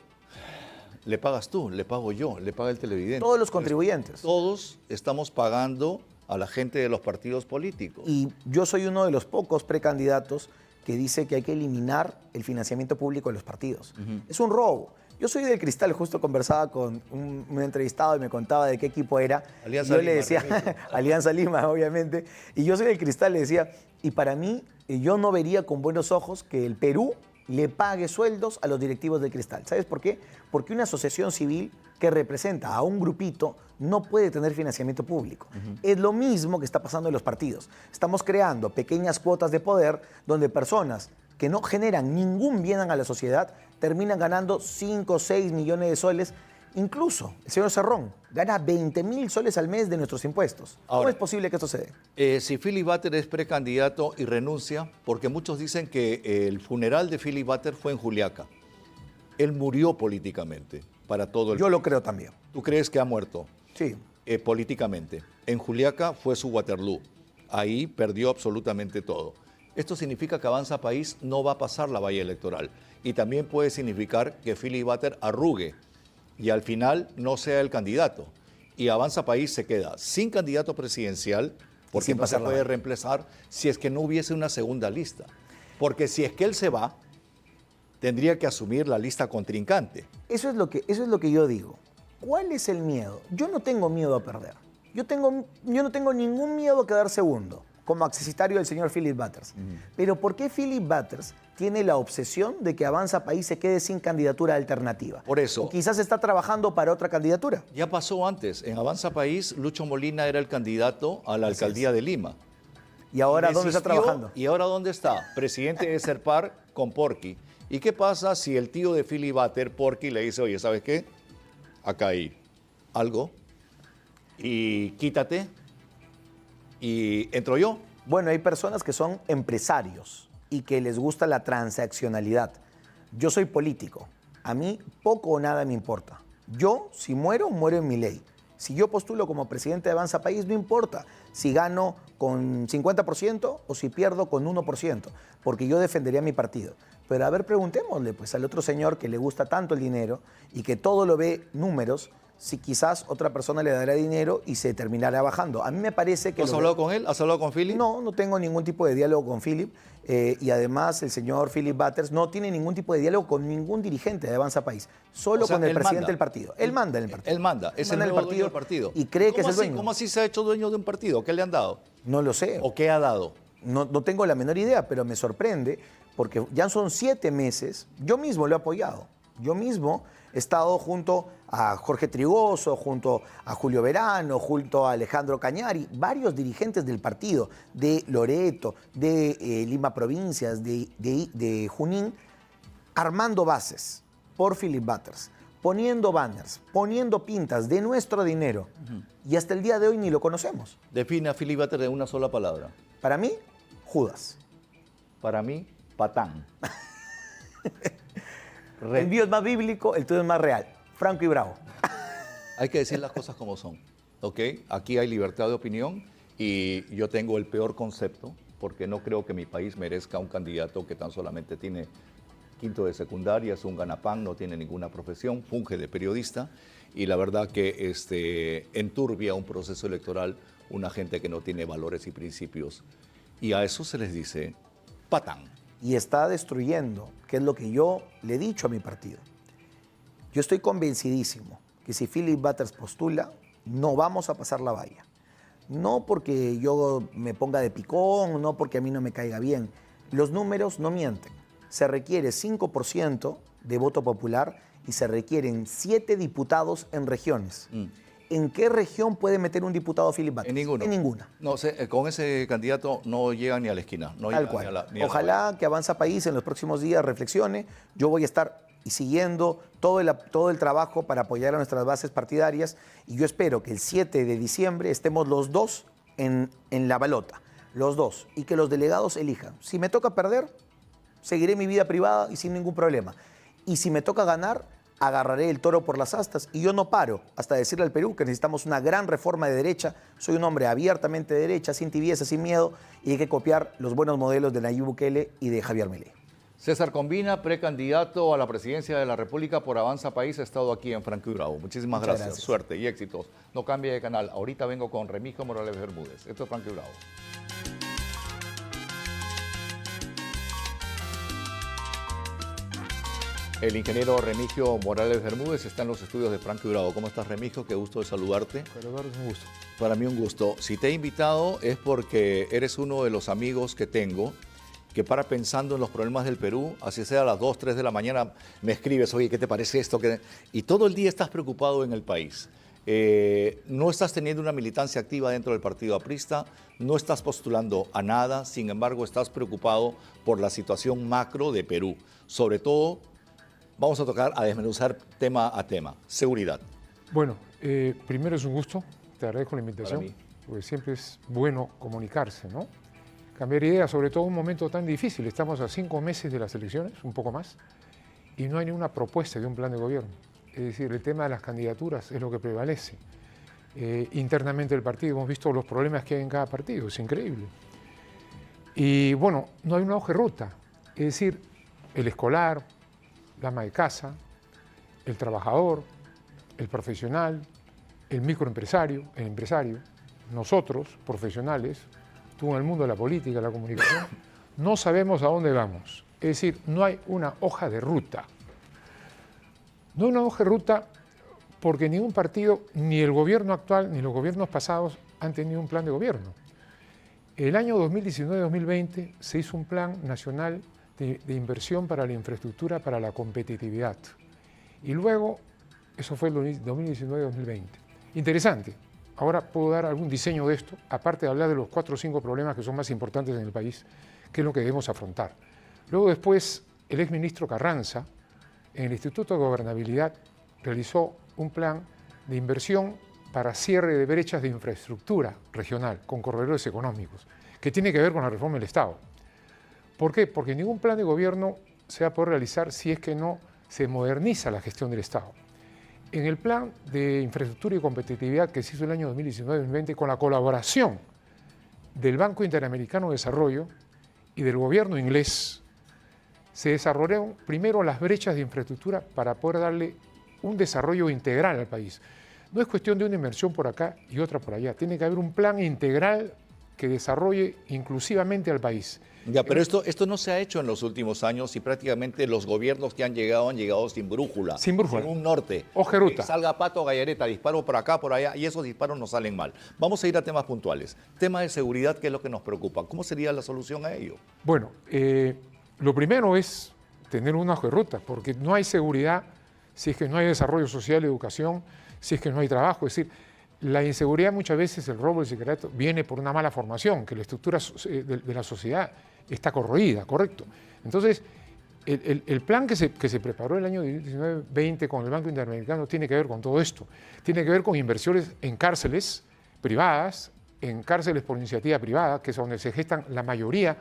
Le pagas tú, le pago yo, le paga el televidente. Todos los contribuyentes. Todos estamos pagando a la gente de los partidos políticos. Y yo soy uno de los pocos precandidatos que dice que hay que eliminar el financiamiento público de los partidos. Es un robo. Yo soy del Cristal, justo conversaba con un entrevistado y me contaba de qué equipo era. Alianza Lima, le decía, Alianza Lima, obviamente. Y yo soy del Cristal, le decía, y para mí, yo no vería con buenos ojos que el Perú le pague sueldos a los directivos del Cristal. ¿Sabes por qué? Porque una asociación civil que representa a un grupito no puede tener financiamiento público. Es lo mismo que está pasando en los partidos. Estamos creando pequeñas cuotas de poder donde personas que no generan ningún bien a la sociedad terminan ganando 5 o 6 millones de soles. Incluso el señor Cerrón gana 20.000 soles al mes de nuestros impuestos. ¿Cómo es posible que esto se dé? Si Philip Butters es precandidato y renuncia, porque muchos dicen que el funeral de Philip Butters fue en Juliaca. Él murió políticamente para todo el Yo lo creo también. ¿Tú crees que ha muerto? Sí. Políticamente. En Juliaca fue su Waterloo. Ahí perdió absolutamente todo. Esto significa que Avanza País no va a pasar la valla electoral. Y también puede significar que Philip Butters arrugue y al final no sea el candidato. Y Avanza País se queda sin candidato presidencial porque no se puede reemplazar si es que no hubiese una segunda lista. Porque si es que él se va, tendría que asumir la lista contrincante. Eso es lo que yo digo. ¿Cuál es el miedo? Yo no tengo miedo a perder. Yo no tengo ningún miedo a quedar segundo, como accesitario del señor Philip Butters. Pero ¿por qué Philip Butters tiene la obsesión de que Avanza País se quede sin candidatura alternativa? Por eso. O quizás está trabajando para otra candidatura. Ya pasó antes. En Avanza País, Lucho Molina era el candidato a la alcaldía de Lima. ¿Y ahora dónde está trabajando? ¿Y ahora dónde está? Presidente de Serpar con Porky. ¿Y qué pasa si el tío de Philip Butters, Porky, le dice, oye, ¿sabes qué? Acá hay algo y quítate y entro yo? Bueno, hay personas que son empresarios y que les gusta la transaccionalidad. Yo soy político. A mí poco o nada me importa. Yo, si muero, muero en mi ley. Si yo postulo como presidente de Avanza País, no importa si gano con 50% o si pierdo con 1%, porque yo defendería mi partido. Pero a ver, preguntémosle pues al otro señor que le gusta tanto el dinero y que todo lo ve números, si quizás otra persona le dará dinero y se terminará bajando. A mí me parece que... ¿Has hablado con él? ¿Has hablado con Philip? No, no tengo ningún tipo de diálogo con Philip. Y además el señor Philip Butters no tiene ningún tipo de diálogo con ningún dirigente de Avanza País, solo con el presidente del partido. Él manda en el partido. Él manda, es el nuevo dueño del partido. Y cree que es el dueño. ¿Cómo así se ha hecho dueño de un partido? ¿Qué le han dado? No lo sé. ¿O qué ha dado? No tengo la menor idea, pero me sorprende porque ya son 7 meses, yo mismo lo he apoyado. Yo mismo he estado junto a Jorge Trigoso, junto a Julio Verano, junto a Alejandro Cañari, varios dirigentes del partido, de Loreto, de Lima Provincias, de Junín, armando bases por Philip Butters, poniendo banners, poniendo pintas de nuestro dinero. Y hasta el día de hoy ni lo conocemos. Define a Philip Butters en una sola palabra. Para mí, Judas. Para mí, patán. El mío es más bíblico, el tuyo es más real. Franco y bravo. Hay que decir las cosas como son, ¿ok? Aquí hay libertad de opinión y yo tengo el peor concepto porque no creo que mi país merezca un candidato que tan solamente tiene quinto de secundaria, es un ganapán, no tiene ninguna profesión, funge de periodista y la verdad que enturbia un proceso electoral una gente que no tiene valores y principios. Y a eso se les dice patán. Y está destruyendo, que es lo que yo le he dicho a mi partido. Yo estoy convencidísimo que si Philip Butters postula, no vamos a pasar la valla. No porque yo me ponga de picón, no porque a mí no me caiga bien. Los números no mienten. Se requiere 5% de voto popular y se requieren 7 diputados en regiones. ¿En qué región puede meter un diputado Philip Butters? En ninguna. En ninguna. No, con ese candidato no llegan ni a la esquina. No Tal llegan cual. ni a la Ojalá que Avanza País en los próximos días reflexione. Yo voy a estar siguiendo todo el trabajo para apoyar a nuestras bases partidarias y yo espero que el 7 de diciembre estemos los dos en la balota, los dos, y que los delegados elijan. Si me toca perder, seguiré mi vida privada y sin ningún problema. Y si me toca ganar, agarraré el toro por las astas y yo no paro hasta decirle al Perú que necesitamos una gran reforma de derecha. Soy un hombre abiertamente de derecha, sin tibieza, sin miedo, y hay que copiar los buenos modelos de Nayib Bukele y de Javier Milei. César Combina, precandidato a la presidencia de la República por Avanza País, ha estado aquí en Franco y Bravo. Muchísimas gracias, suerte y éxitos. No cambie de canal. Ahorita vengo con Remigio Morales Bermúdez. Esto es Franco y Bravo. El ingeniero Remigio Morales Bermúdez está en los estudios de Franco y Bravo. ¿Cómo estás, Remigio? Qué gusto de saludarte. Pero Eduardo, es un gusto. Para mí un gusto. Si te he invitado es porque eres uno de los amigos que tengo que para pensando en los problemas del Perú, así sea a las 2, 3 de la mañana, me escribes, oye, ¿qué te parece esto? Y todo el día estás preocupado en el país. No estás teniendo una militancia activa dentro del partido aprista, no estás postulando a nada, sin embargo estás preocupado por la situación macro de Perú. Sobre todo, vamos a desmenuzar tema a tema, seguridad. Bueno, primero es un gusto, te agradezco la invitación, Para mí. porque siempre es bueno comunicarse, ¿no? Cambiar ideas, sobre todo en un momento tan difícil. Estamos a 5 meses de las elecciones, un poco más, y no hay ninguna propuesta de un plan de gobierno. Es decir, el tema de las candidaturas es lo que prevalece. Internamente del partido hemos visto los problemas que hay en cada partido, es increíble. Y bueno, no hay una hoja de ruta. Es decir, el escolar, la ama de casa, el trabajador, el profesional, el microempresario, el empresario, nosotros, profesionales, tú en el mundo de la política, la comunicación, no sabemos a dónde vamos. Es decir, no hay una hoja de ruta. No hay una hoja de ruta porque ningún partido, ni el gobierno actual, ni los gobiernos pasados han tenido un plan de gobierno. El año 2019-2020 se hizo un plan nacional de inversión para la infraestructura, para la competitividad. Y luego, eso fue el 2019-2020. Interesante. Ahora puedo dar algún diseño de esto, aparte de hablar de los 4 o 5 problemas que son más importantes en el país, que es lo que debemos afrontar. Luego después, el exministro Carranza, en el Instituto de Gobernabilidad, realizó un plan de inversión para cierre de brechas de infraestructura regional con corredores económicos, que tiene que ver con la reforma del Estado. ¿Por qué? Porque ningún plan de gobierno se va a poder realizar si es que no se moderniza la gestión del Estado. En el plan de infraestructura y competitividad que se hizo el año 2019-2020, con la colaboración del Banco Interamericano de Desarrollo y del gobierno inglés, se desarrollaron primero las brechas de infraestructura para poder darle un desarrollo integral al país. No es cuestión de una inversión por acá y otra por allá. Tiene que haber un plan integral que desarrolle inclusivamente al país. Ya, pero esto no se ha hecho en los últimos años y prácticamente los gobiernos que han llegado sin brújula. Sin brújula. Sin un norte. Hoja de ruta. Que salga pato, gallareta, disparo por acá, por allá, y esos disparos nos salen mal. Vamos a ir a temas puntuales. Tema de seguridad, que es lo que nos preocupa. ¿Cómo sería la solución a ello? Bueno, lo primero es tener una hoja de ruta, porque no hay seguridad si es que no hay desarrollo social y educación, si es que no hay trabajo. Es decir, la inseguridad muchas veces, el robo, el sicariato, viene por una mala formación, que la estructura de la sociedad está corroída, ¿correcto? Entonces, el plan que se preparó el año 19-20 con el Banco Interamericano tiene que ver con todo esto. Tiene que ver con inversiones en cárceles privadas, en cárceles por iniciativa privada, que es donde se gestan la mayoría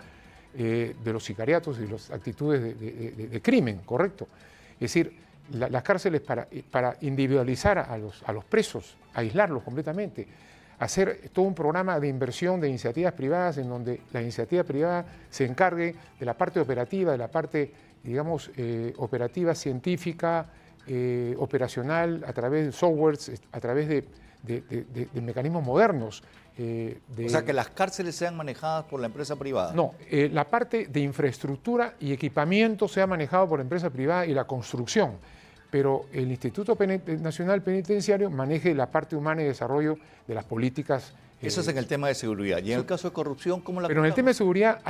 de los sicariatos y las actitudes de crimen, ¿correcto? Es decir, las cárceles para individualizar a los presos, aislarlos completamente, hacer todo un programa de inversión de iniciativas privadas en donde la iniciativa privada se encargue de la parte operativa, de la parte, digamos, operativa, científica, operacional, a través de softwares, a través de mecanismos modernos. O sea, que las cárceles sean manejadas por la empresa privada. No, la parte de infraestructura y equipamiento sea manejado por la empresa privada y la construcción, pero el Instituto Nacional Penitenciario maneje la parte humana y desarrollo de las políticas. Eso es en el tema de seguridad. Y en el caso de corrupción, ¿cómo la Pero en el aplicamos? tema de seguridad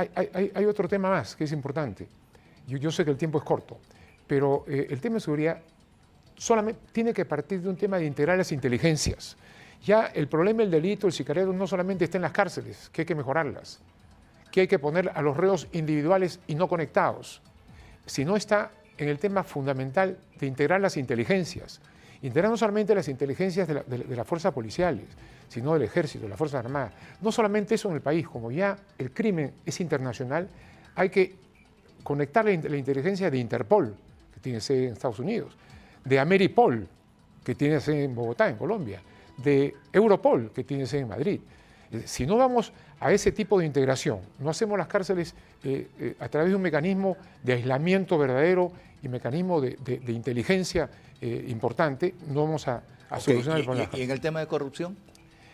hay otro tema más que es importante. Yo sé que el tiempo es corto, pero el tema de seguridad solamente tiene que partir de un tema de integrar las inteligencias. Ya el problema del delito, el sicariato, no solamente está en las cárceles, que hay que mejorarlas, que hay que poner a los reos individuales y no conectados, sino está en el tema fundamental de integrar las inteligencias. Integrar no solamente las inteligencias de las fuerzas policiales, sino del ejército, de las fuerzas armadas. No solamente eso en el país, como ya el crimen es internacional, hay que conectar la inteligencia de Interpol, que tiene sede en Estados Unidos, de Ameripol, que tiene sede en Bogotá, en Colombia, de Europol, que tiene sede en Madrid. Si no vamos a ese tipo de integración, no hacemos las cárceles a través de un mecanismo de aislamiento verdadero y mecanismo de inteligencia importante, no vamos a solucionar el problema. ¿Y en el tema de corrupción?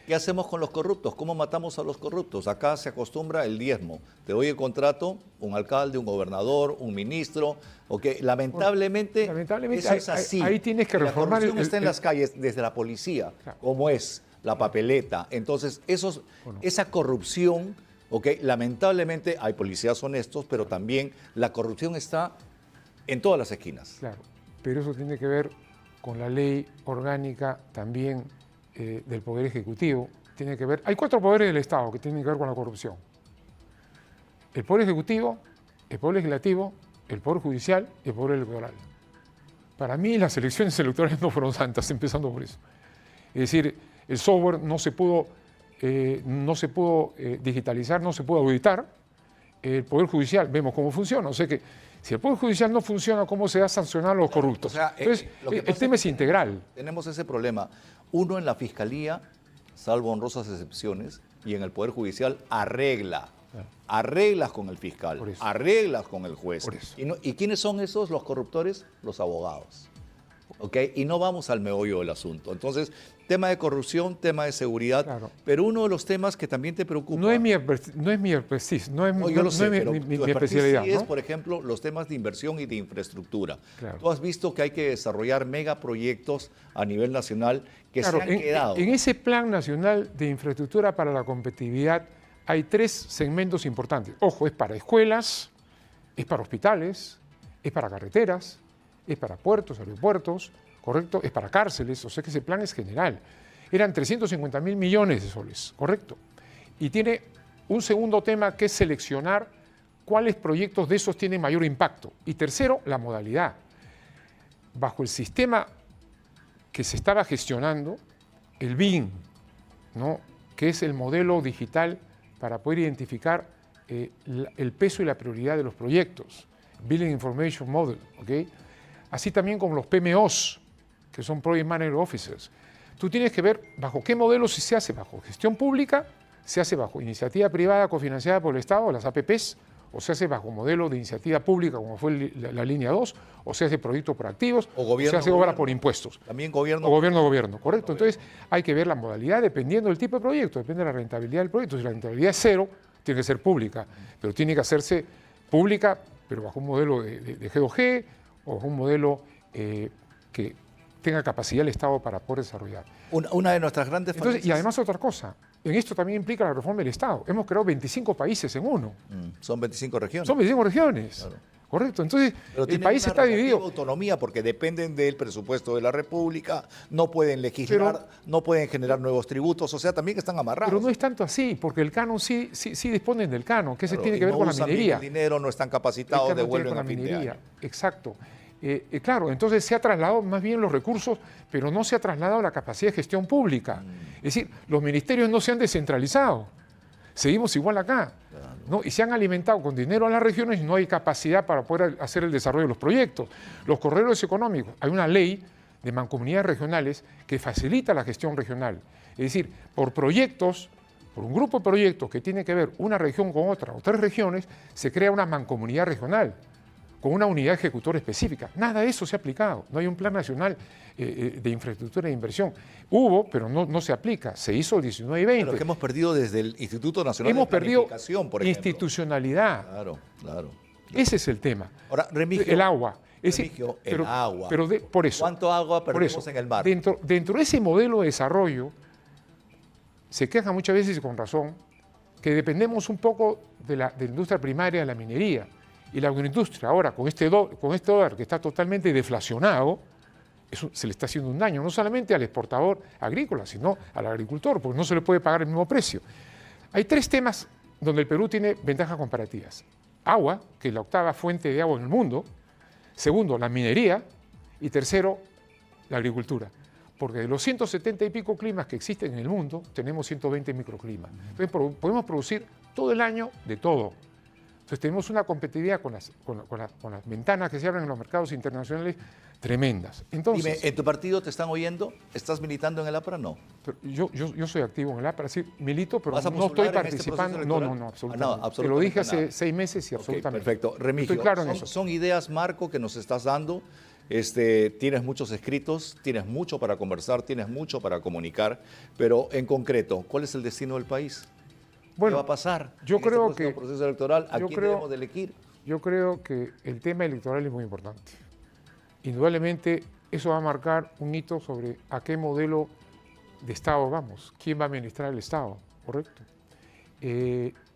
¿Qué hacemos con los corruptos? ¿Cómo matamos a los corruptos? Acá se acostumbra el diezmo. Te doy el contrato, un alcalde, un gobernador, un ministro. Lamentablemente, eso es así. Ahí tienes que reformar. La corrupción está en las calles, desde la policía, claro. como es la papeleta. Entonces, esa corrupción, lamentablemente hay policías honestos, pero también la corrupción está en todas las esquinas. Claro, pero eso tiene que ver con la ley orgánica también del Poder Ejecutivo. Tiene que ver, hay 4 poderes del Estado que tienen que ver con la corrupción. El Poder Ejecutivo, el Poder Legislativo, el Poder Judicial y el Poder Electoral. Para mí las elecciones electorales no fueron santas, empezando por eso. Es decir, el software no se pudo digitalizar, no se pudo auditar. El Poder Judicial, vemos cómo funciona. O sea que si el Poder Judicial no funciona, ¿cómo se va a sancionar a los corruptos? O sea, entonces, el tema es integral. Tenemos ese problema. Uno en la Fiscalía, salvo honrosas excepciones, y en el Poder Judicial arreglas con el fiscal, arreglas con el juez. ¿Y quiénes son esos los corruptores? Los abogados. Y no vamos al meollo del asunto. Entonces, tema de corrupción, tema de seguridad, claro. Pero uno de los temas que también te preocupa... No es mi expertise, no es mi especialidad. Sí, ¿no? Es, por ejemplo, los temas de inversión y de infraestructura. Claro. Tú has visto que hay que desarrollar megaproyectos a nivel nacional que se han quedado. En ese Plan Nacional de Infraestructura para la Competitividad hay 3 segmentos importantes. Ojo, es para escuelas, es para hospitales, es para carreteras, es para puertos, aeropuertos, ¿correcto? Es para cárceles, o sea que ese plan es general. Eran 350.000 millones de soles, ¿correcto? Y tiene un segundo tema que es seleccionar cuáles proyectos de esos tienen mayor impacto. Y tercero, la modalidad. Bajo el sistema que se estaba gestionando, el BIM, ¿no? Que es el modelo digital para poder identificar el peso y la prioridad de los proyectos, Building Information Model, ¿ok? Así también como los PMOs, que son Project Manager Officers. Tú tienes que ver bajo qué modelo se hace, bajo gestión pública, se hace bajo iniciativa privada cofinanciada por el Estado, las APPs, o se hace bajo modelo de iniciativa pública, como fue la línea 2, o se hace proyectos por activos, o se hace obra por impuestos. También gobierno. O gobierno, correcto. Entonces hay que ver la modalidad dependiendo del tipo de proyecto, depende de la rentabilidad del proyecto. Si la rentabilidad es 0, tiene que ser pública, pero tiene que hacerse pública, pero bajo un modelo de G2G, o un modelo que tenga capacidad el Estado para poder desarrollar. Una de nuestras grandes falencias. Y además otra cosa, en esto también implica la reforma del Estado. Hemos creado 25 países en uno. Son 25 regiones. Son 25 regiones. Claro. Correcto. Entonces, Pero el tienen país una está relativa dividido. autonomía porque dependen del presupuesto de la República, no pueden legislar, no pueden generar nuevos tributos, o sea, también están amarrados. Pero no es tanto así, porque el canon sí disponen del canon, que Claro, se tiene y que ver no con la usan bien minería. el dinero, no están El capacitados, canon tiene devuelven con a la fin de minería. año. Exacto. Claro, entonces se ha trasladado más bien los recursos, pero no se ha trasladado la capacidad de gestión pública. Es decir, los ministerios no se han descentralizado. Seguimos igual acá. ¿No? Y se han alimentado con dinero a las regiones y no hay capacidad para poder hacer el desarrollo de los proyectos. Los corredores económicos, hay una ley de mancomunidades regionales que facilita la gestión regional. Es decir, por proyectos, por un grupo de proyectos que tiene que ver una región con otra o tres regiones, se crea una mancomunidad regional con una unidad ejecutora específica. Nada de eso se ha aplicado. No hay un plan nacional de infraestructura e inversión. Hubo, pero no se aplica. Se hizo el 19 y 20. Pero que hemos perdido desde el Instituto Nacional Hemos de perdido Planificación, por ejemplo. institucionalidad. Claro, claro. Ese es el tema. Ahora, Remigio, el agua. Es decir, Remigio, el agua. Pero por eso. ¿Cuánto agua por perdemos eso, en el mar? Dentro de ese modelo de desarrollo, se queja muchas veces y con razón que dependemos un poco de la industria primaria, de la minería. Y la agroindustria ahora, con este dólar que está totalmente deflacionado, eso se le está haciendo un daño, no solamente al exportador agrícola, sino al agricultor, porque no se le puede pagar el mismo precio. Hay tres temas donde el Perú tiene ventajas comparativas. Agua, que es la octava fuente de agua en el mundo. Segundo, la minería. Y tercero, la agricultura. Porque de los 170 y pico climas que existen en el mundo, tenemos 120 microclimas. Entonces podemos producir todo el año de todo. Entonces tenemos una competitividad con las ventanas que se abren en los mercados internacionales tremendas. Entonces, Dime, ¿en tu partido te están oyendo? ¿Estás militando en el APRA? No. pero yo soy activo en el APRA, sí, milito, pero ¿Vas a no estoy postular en este participando. proceso electoral? No, absolutamente. No, Te lo absolutamente dije hace nada. 6 meses y Ok, absolutamente. perfecto. Remigio, Estoy claro en eso. son ideas, Marco, que nos estás dando. Tienes muchos escritos, tienes mucho para conversar, tienes mucho para comunicar, pero en concreto, ¿cuál es el destino del país? ¿Qué va a pasar yo en creo este próximo que proceso electoral? ¿A yo quién creo- debemos de elegir? Yo creo que el tema electoral es muy importante. Indudablemente eso va a marcar un hito sobre a qué modelo de Estado vamos, quién va a administrar el Estado, ¿correcto?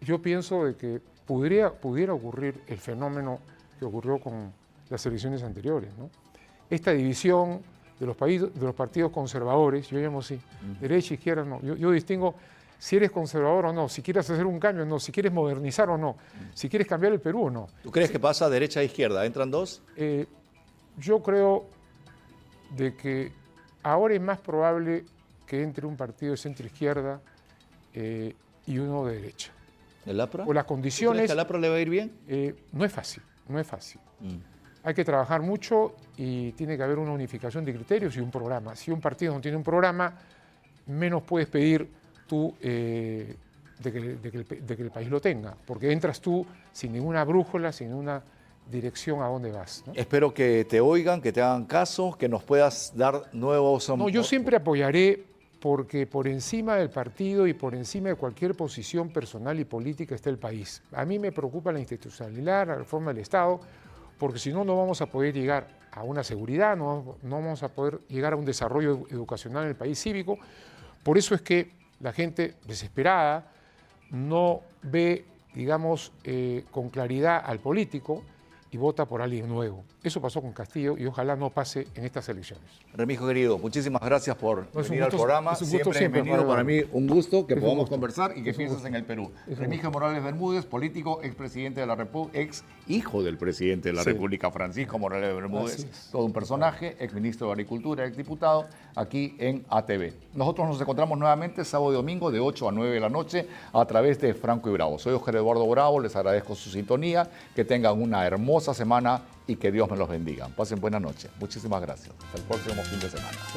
Yo pienso de que pudiera ocurrir el fenómeno que ocurrió con las elecciones anteriores, ¿no? Esta división de los partidos conservadores, yo llamo así, derecha, izquierda, no. Yo distingo si eres conservador o no, si quieres hacer un cambio o no, si quieres modernizar o no, si quieres cambiar el Perú o no. ¿Tú crees que pasa derecha e izquierda? ¿Entran dos? Yo creo de que ahora es más probable que entre un partido de centro-izquierda y uno de derecha. ¿El APRA? O las ¿Tú crees condiciones, que al APRA le va a ir bien? no es fácil, no es fácil. Hay que trabajar mucho y tiene que haber una unificación de criterios y un programa. Si un partido no tiene un programa, menos puedes pedir tú de que el país lo tenga, porque entras tú sin ninguna brújula, sin ninguna dirección a dónde vas, ¿no? Espero que te oigan, que te hagan caso, que nos puedas dar nuevos... No, yo siempre apoyaré porque por encima del partido y por encima de cualquier posición personal y política está el país. A mí me preocupa la institucionalidad, la reforma del Estado, porque si no, no vamos a poder llegar a una seguridad, no vamos a poder llegar a un desarrollo educacional en el país cívico. Por eso es que la gente desesperada no ve, digamos, con claridad al político y vota por alguien nuevo. Eso pasó con Castillo y ojalá no pase en estas elecciones. Remigio querido, muchísimas gracias por No, es un venir al gusto- programa. es un gusto siempre, bienvenido para mí, un gusto que Es un podamos gusto. conversar y que Es un pienses gusto. en el Perú. Es un Remigio Morales Bermúdez, político, expresidente de la República, ex hijo del presidente de la Sí. República, Francisco Morales Así Bermúdez, es. todo un personaje, exministro de Agricultura, exdiputado, aquí en ATV. Nosotros nos encontramos nuevamente sábado y domingo de 8 a 9 de la noche a través de Franco y Bravo. Soy Oscar Eduardo Bravo, les agradezco su sintonía, que tengan una hermosa semana y que Dios me los bendiga. Pasen buena noche. Muchísimas gracias. Hasta el próximo fin de semana.